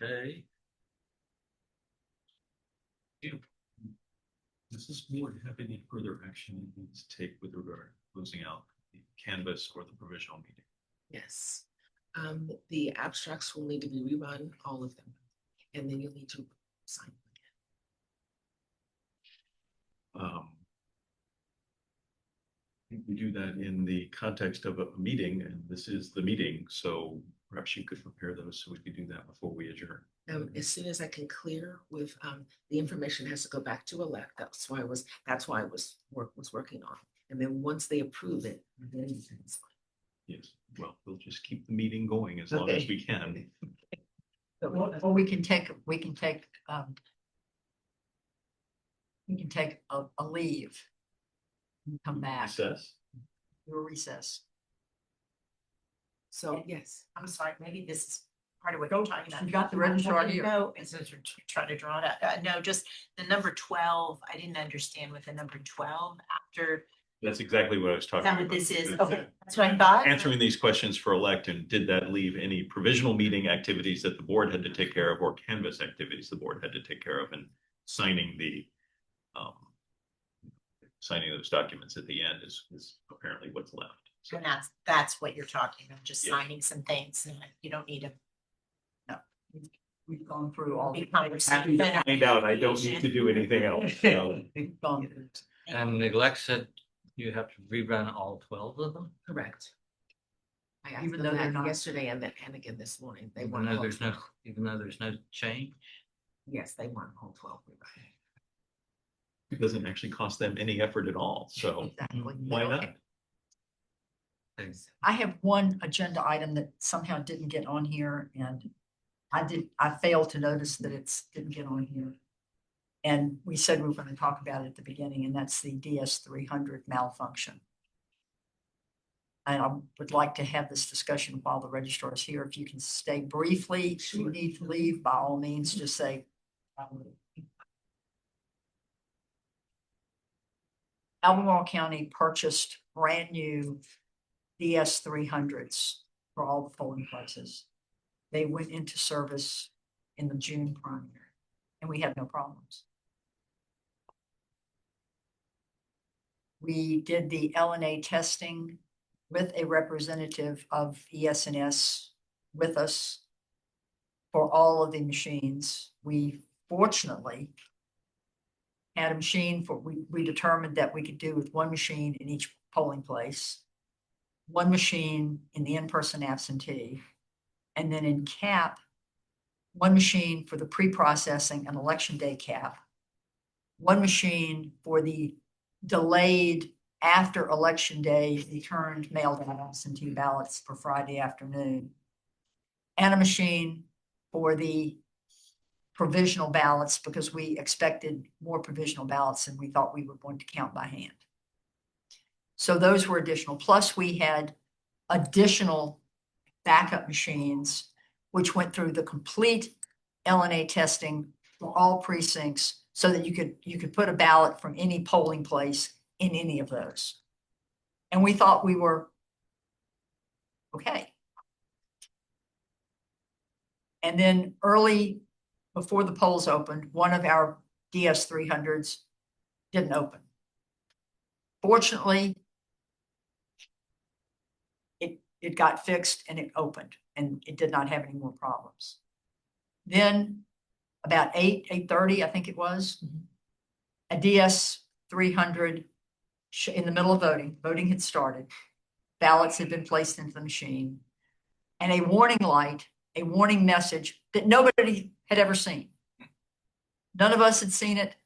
Okay. Mrs. Moore, do you have any further action you need to take with regard to closing out the canvas or the provisional meeting? Yes. The abstracts will need to be rerun, all of them, and then you'll need to sign. I think we do that in the context of a meeting, and this is the meeting, so perhaps you could prepare those so we could do that before we adjourn. As soon as I can clear with, the information has to go back to elect. That's why I was working on. And then once they approve it, then you can sign. Yes, well, we'll just keep the meeting going as long as Okay. we can. Or we can take a leave. And come back, Recess. do a recess. So, yes. I'm sorry, maybe this is part of what you're talking about. You got the registrar here. No, it's just trying to draw it out. No, just the number 12. I didn't understand what the number 12 after. That's exactly what I was Is talking that about. what this is? Okay, that's what I thought. Answering these questions for elect, and did that leave any provisional meeting activities that the board had to take care of, or canvas activities the board had to take care of, and signing signing those documents at the end is apparently what's left. So And that's what you're talking about, just Yeah. signing some things and you don't need to. We've gone through all. Big happy to find out I don't need to do anything else. So We've gone through. And the elect said you have to rerun all 12 of them? Correct. I asked Even them though they're that not- yesterday and again this morning. They Even want though all there's no, 12. even though there's no change? Yes, they want all 12. it doesn't actually cost them any effort at all. So Exactly. why not? I have one agenda item that somehow didn't get on here, and I failed to notice that didn't get on here. And we said we were going to talk about it at the beginning, and that's the DS 300 malfunction. And I would like to have this discussion while the registrar is here. If you can stay briefly, if you need to leave, by all means, just say. Albemarle County purchased brand new DS 300s for all the polling places. They went into service in the June primary, and we had no problems. We did the LNA testing with a representative of ES&S with us for all of the machines. We fortunately had a machine we determined that we could do with one machine in each polling place, one machine in the in-person absentee, and then in cap, one machine for the pre-processing and election day cap, one machine for the delayed after election day returned mailed out absentee ballots for Friday afternoon, and a machine for the provisional ballots because we expected more provisional ballots than we thought we were going to count by hand. So those were additional. Plus we had additional backup machines, which went through the complete LNA testing for all precincts so that you could put a ballot from any polling place in any of those. And we thought we were okay. And then early before the polls opened, one of our DS 300s didn't open. Fortunately, it got fixed and it opened and it did not have any more problems. Then about 8:30, I think it was, a DS 300 in the middle of voting had started. Ballots had been placed into the machine and a warning light, a warning message that nobody had ever seen. None of us had seen it.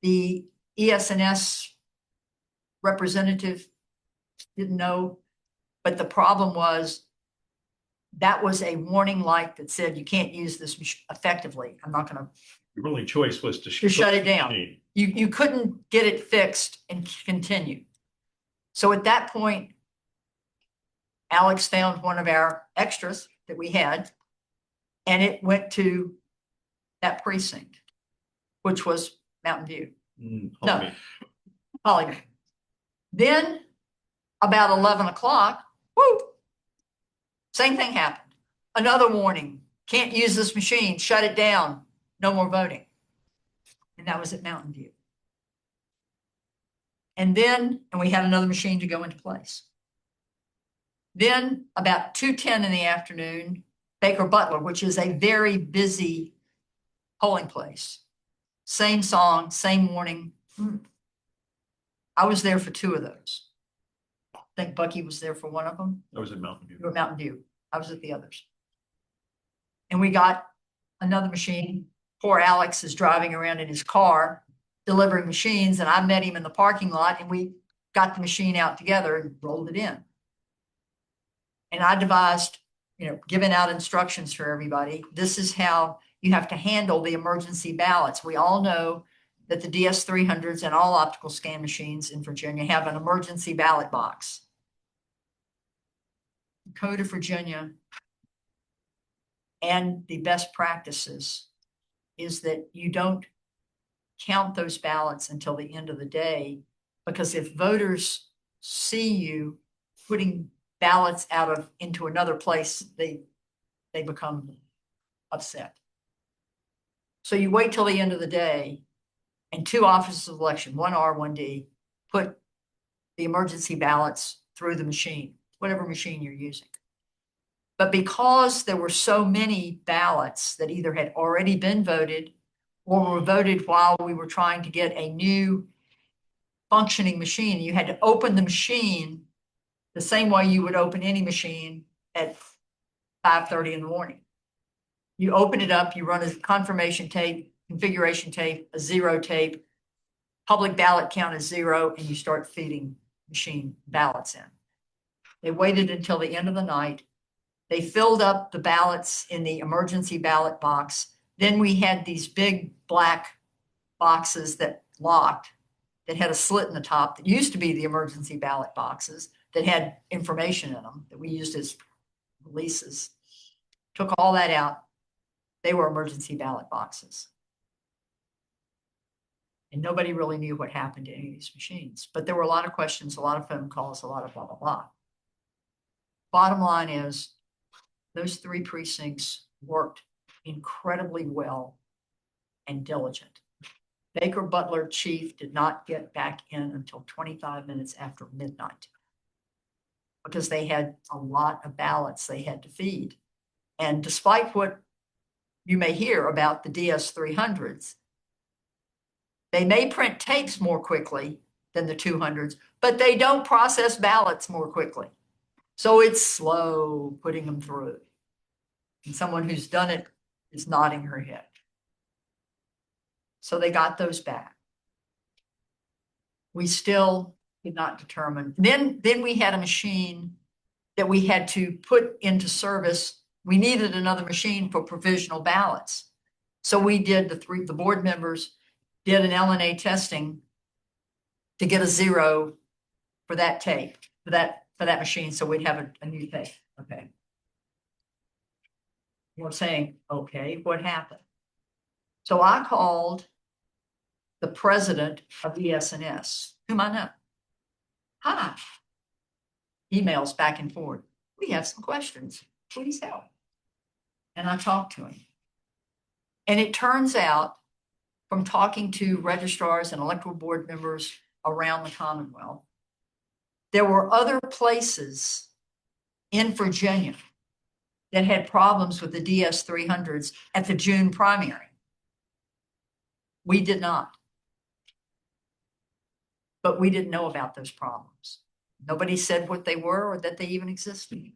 The ES&S representative didn't know, but the problem was that was a warning light that said you can't use this effectively. I'm not going to. Your only choice was to shut it down. You couldn't get it fixed and continue. So at that point, Alex found one of our extras that we had, and it went to that precinct, which was Mountain View. No, Polygon. Then about 11 o'clock, whoo, same thing happened. Another warning, can't use this machine, shut it down, no more voting. And that was at Mountain View. And we had another machine to go into place. Then about 2:10 in the afternoon, Baker Butler, which is a very busy polling place. Same song, same warning. I was there for two of those. I think Bucky was there for one of them. I was at Mountain View. You were at Mountain View. I was at the others. And we got another machine. Poor Alex is driving around in his car delivering machines, and I met him in the parking lot and we got the machine out together and rolled it in. And I devised, giving out instructions for everybody. This is how you have to handle the emergency ballots. We all know that the DS 300s and all optical scan machines in Virginia have an emergency ballot box. The Code of Virginia and the best practices is that you don't count those ballots until the end of the day, because if voters see you putting ballots into another place, they become upset. So you wait till the end of the day, and two offices of election, 1R, 1D, put the emergency ballots through the machine, whatever machine you're using. But because there were so many ballots that either had already been voted or were voted while we were trying to get a new functioning machine, you had to open the machine the same way you would open any machine at 5:30 in the morning. You open it up, you run a confirmation tape, configuration tape, a zero tape, public ballot count is 0, and you start feeding machine ballots in. They waited until the end of the night. They filled up the ballots in the emergency ballot box. Then we had these big black boxes that locked, that had a slit in the top that used to be the emergency ballot boxes. that had information in them that we used as releases. Took all that out. They were emergency ballot boxes. And nobody really knew what happened to any of these machines, but there were a lot of questions, a lot of phone calls, a lot of blah, blah, blah. Bottom line is, those 3 precincts worked incredibly well and diligent. Baker Butler Chief did not get back in until 25 minutes after midnight because they had a lot of ballots they had to feed. And despite what you may hear about the DS300s, they may print tapes more quickly than the 200s, but they don't process ballots more quickly. So it's slow putting them through. And someone who's done it is nodding her head. So they got those back. We still did not determine. Then we had a machine that we had to put into service. We needed another machine for provisional ballots. So we did the board members did an LNA testing to get a 0 for that tape, for that machine, so we'd have a new tape. Okay. We're saying, okay, what happened? So I called the president of ES&S, whom I know. Hi. Emails back and forth. We have some questions. Please help. And I talked to him. And it turns out, from talking to registrars and electoral board members around the Commonwealth, there were other places in Virginia that had problems with the DS300s at the June primary. We did not. But we didn't know about those problems. Nobody said what they were or that they even existed.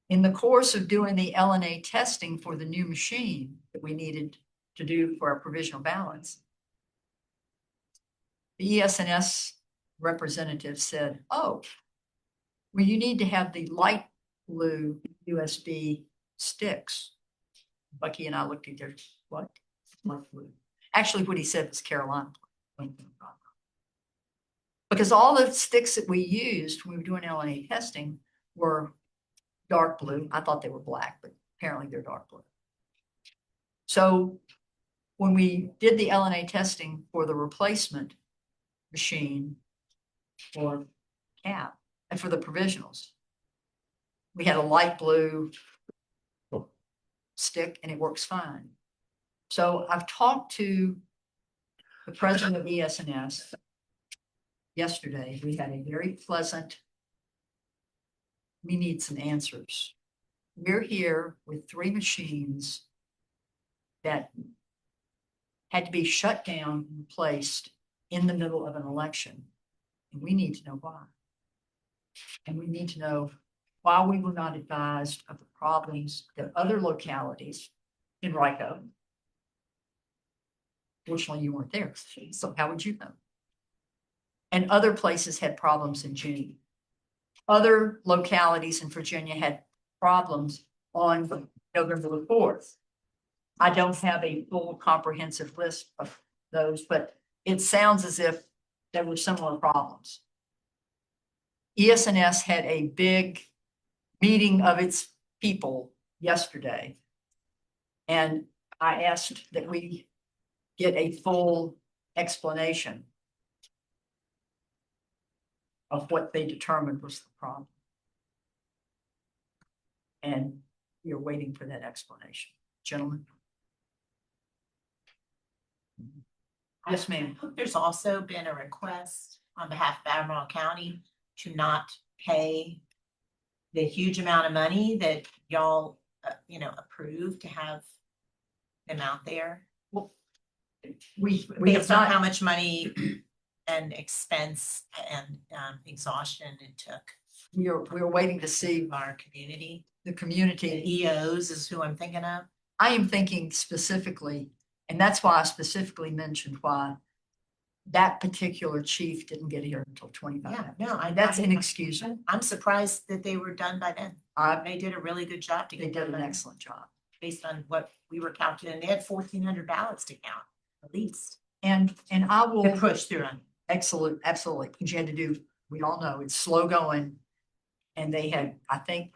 In the course of doing the LNA testing for the new machine that we needed to do for our provisional ballots, the ES&S representative said, oh, well, you need to have the light blue USB sticks. Bucky and I looked at their, what? Light blue. Actually, what he said was Carolina blue. Because all the sticks that we used when we were doing LNA testing were dark blue. I thought they were black, but apparently they're dark blue. So when we did the LNA testing for the replacement machine for CAP and for the provisionals, we had a light blue stick and it works fine. So I've talked to the president of ES&S yesterday. We had a very pleasant, we need some answers. We're here with 3 machines that had to be shut down and replaced in the middle of an election. And we need to know why. And we need to know why we were not advised of the problems that other localities in Rico. Fortunately, you weren't there, so how would you know? And other places had problems in June. Other localities in Virginia had problems on November the 4th. I don't have a full comprehensive list of those, but it sounds as if there were similar problems. ES&S had a big meeting of its people yesterday. And I asked that we get a full explanation of what they determined was the problem. And we are waiting for that explanation. Gentlemen? Yes, ma'am. There's also been a request on behalf of Albemarle County to not pay the huge amount of money that y'all, approved to have them out there. We It's have not how not, much money and expense and exhaustion it took we're waiting to see our community. the The community. EOs is who I'm thinking of. I am thinking specifically, and that's why I specifically mentioned why that particular chief didn't get here until 25 Yeah, minutes. no, That's inexcusable. I'm surprised that they were done by then. They did a really good job to They get did them an done excellent job. based on what we were counting. And they had 1,400 ballots to count, at least. And I To will, push through them. absolutely. Because you had to do, we all know it's slow going. And they had, I think,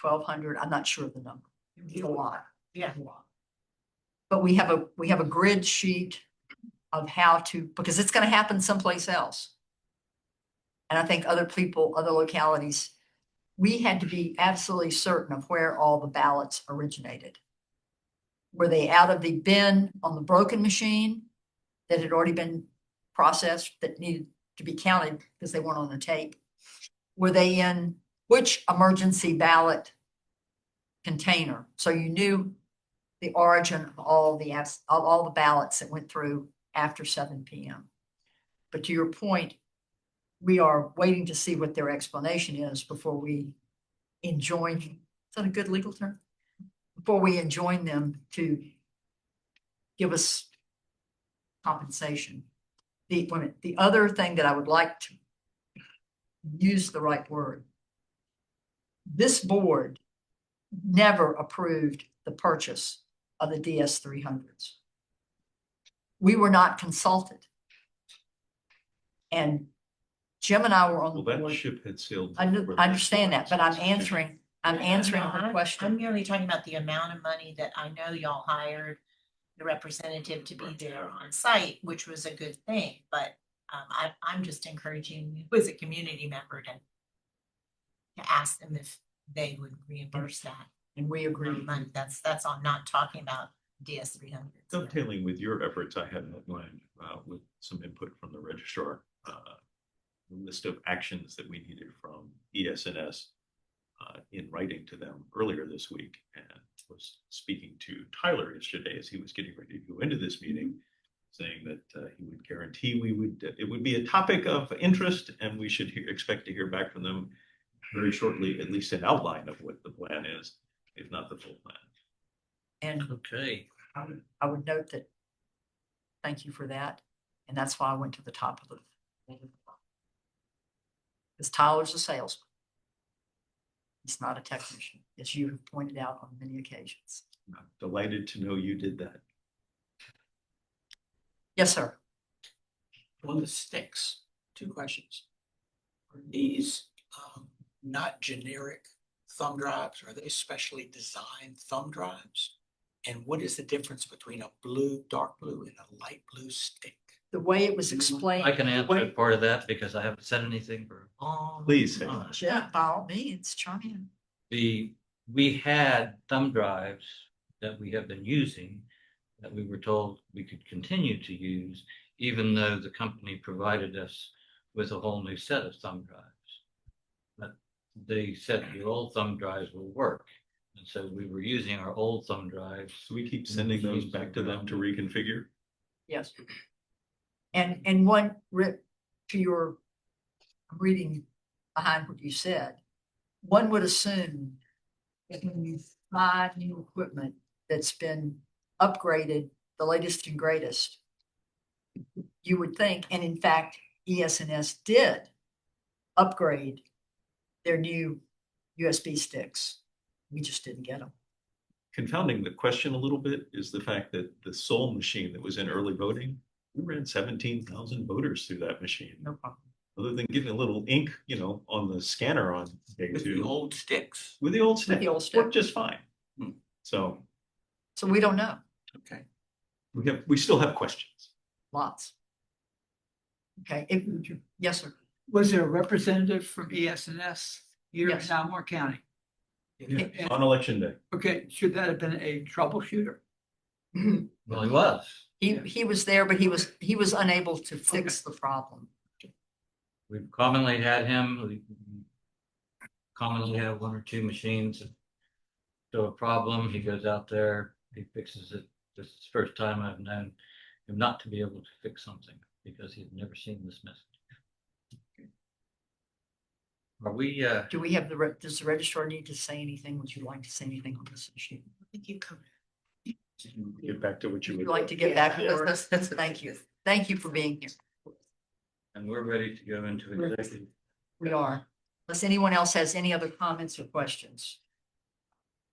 1,200, I'm not sure of the number. It's a lot. Yeah. A lot. But we have a grid sheet of how to, because it's gonna happen someplace else. And I think other people, other localities, we had to be absolutely certain of where all the ballots originated. Were they out of the bin on the broken machine that had already been processed that needed to be counted because they weren't on the tape? Were they in which emergency ballot container? So you knew the origin of all the ballots that went through after 7 p.m. But to your point, we are waiting to see what their explanation is before we enjoin, is that a good legal term? Before we enjoin them to give us compensation. The other thing that I would like to use the right word. This board never approved the purchase of the DS-300s. We were not consulted. And Jim and I were on the Well, that board. ship had sailed. I understand that, but I'm answering No, her I'm question. merely talking about the amount of money that I know y'all hired the representative to be there on site, which was a good thing, but I'm just encouraging you as a community member to ask them if they would reimburse that. And we agree. Money. That's all, not talking about DS-300. Dovetailing with your efforts, I had in mind with some input from the registrar, a list of actions that we needed from ES&S in writing to them earlier this week, and was speaking to Tyler yesterday as he was getting ready to go into this meeting, saying that he would guarantee it would be a topic of interest, and we should expect to hear back from them very shortly, at least an outline of what the plan is, if not the full plan. And Okay. I would note that, thank you for that. And that's why I went to the top of the. Because Tyler's a salesman. He's not a technician, as you have pointed out on many occasions. I'm delighted to know you did that. Yes, sir. On the sticks, 2 questions. Are these not generic thumb drives? Are they specially designed thumb drives? And what is the difference between a blue, dark blue, and a light blue stick? The way it was explained. I can answer part of that because I haven't said anything for a long Please say. time. Yeah, by all means, chime in. We had thumb drives that we have been using that we were told we could continue to use, even though the company provided us with a whole new set of thumb drives. But they said your old thumb drives will work. And so we were using our old thumb drives. So we keep sending those back to them to reconfigure. Yes. And one to your, I'm reading behind what you said, one would assume that when you buy new equipment that's been upgraded, the latest and greatest, you would think, and in fact, ES&S did upgrade their new USB sticks. We just didn't get them. Confounding the question a little bit is the fact that the Soul machine that was in early voting, we ran 17,000 voters through that machine. No problem. Other than getting a little ink, on the scanner on day With 2. the old sticks. With the old stick. With the old stick. Worked just fine. So we don't know. Okay. we still have questions. Lots. Okay, yes, sir. Was there a representative from ES&S here in Yes. Almore County? And- On election day. Okay, should that have been a troubleshooter? Well, he was. He was there, but he was unable to fix the problem. We've commonly had him, we commonly have 1 or 2 machines that show a problem. He goes out there, he fixes it. This is the first time I've known him not to be able to fix something because he'd never seen this message. Are we, Do we have does the registrar need to say anything? Would you like to say anything on this issue? I think you covered. Get back to what you Would would you like to get back to this? Thank you. Thank you for being here. and we're ready to go into executive. We are. Unless anyone else has any other comments or questions.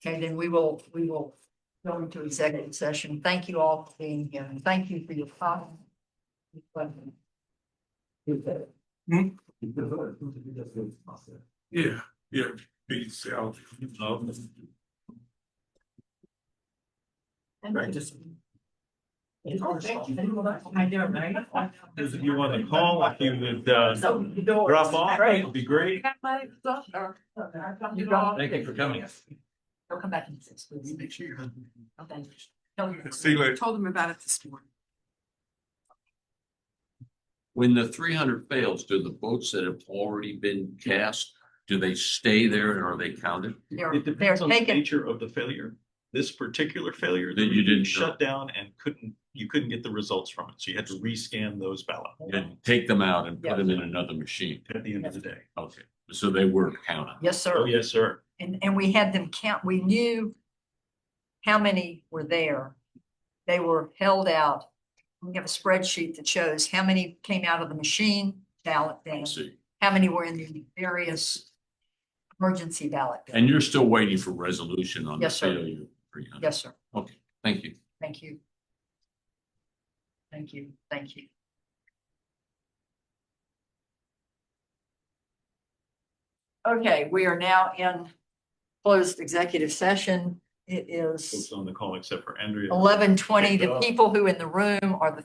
Okay, then we will go into executive session. Thank you all for being here, and thank you for your time. Yeah, yeah. Peace out. If you want to call, if you would drop off, it would be great. Thank you for coming. They'll come back in 6 weeks. Make sure you're. Okay. See you later. Told them about it this morning. When the 300 fails, do the votes that have already been cast, do they stay there and are they counted? It depends on the nature of the failure. This particular failure, That you didn't shut down and you couldn't get the results from it. So you had to rescan those ballots And take them out and put them in another machine? at the end of the day. Okay, so they were counted. Yes, Oh, sir. yes, sir. And we had them count, we knew how many were there. They were held out. We have a spreadsheet that shows how many came out of the machine ballot I bin, see. how many were in the various emergency ballot bin. And you're still waiting for resolution on the Yes, sir. failure of 300? Yes, sir. Okay, thank you. Thank you. Thank you. Thank you. Okay, we are now in closed executive session. It is Folks on the call except for Andrea. 11:20. The people who in the room are the